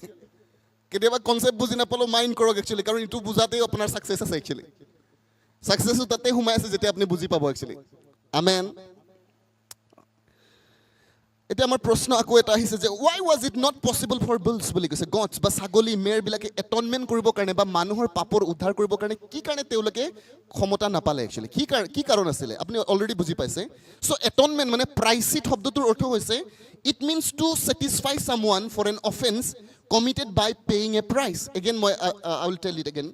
কেতিয়াবা কনচেপ্ট বুজি নাপালেও মাইণ্ড কৰক একচুৱেলি কাৰণ এইটো বুজাতেই আপোনাৰ ছাকচেছ আছে একচুৱেলি ছাকচেছো তাতে সোমাই আছে যেতিয়া আপুনি বুজি পাব একচুৱেলি আমেন এতিয়া আমাৰ প্ৰশ্ন আকৌ এটা আহিছে যে why was it not possible for bulls বুলি কৈছে গছ বা ছাগলী মেৰবিলাকে এটনমেণ্ট কৰিবৰ কাৰণে বা মানুহৰ পাপৰ উদ্ধাৰ কৰিবৰ কাৰণে কি কাৰণে তেওঁলোকে ক্ষমতা নাপালে একচুৱেলি কি কাৰণ আছিলে আপুনি অলৰেডি বুজি পাইছে চ' এটনমেণ্ট মানে প্ৰাইচিট শব্দটোৰ অৰ্থ হৈছে it means to satisfy someone for an offence committed by paying a price again মই I will tell it again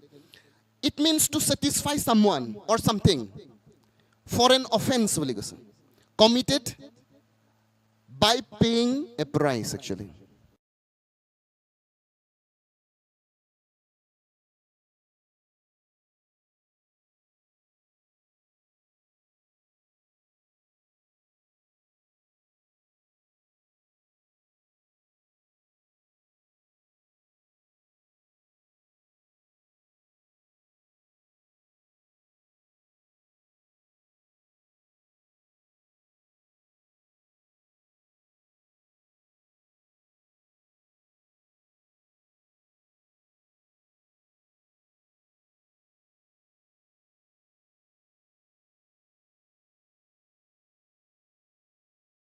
it means to satisfy someone or something for an offence বুলি কৈছে committed by paying a price actually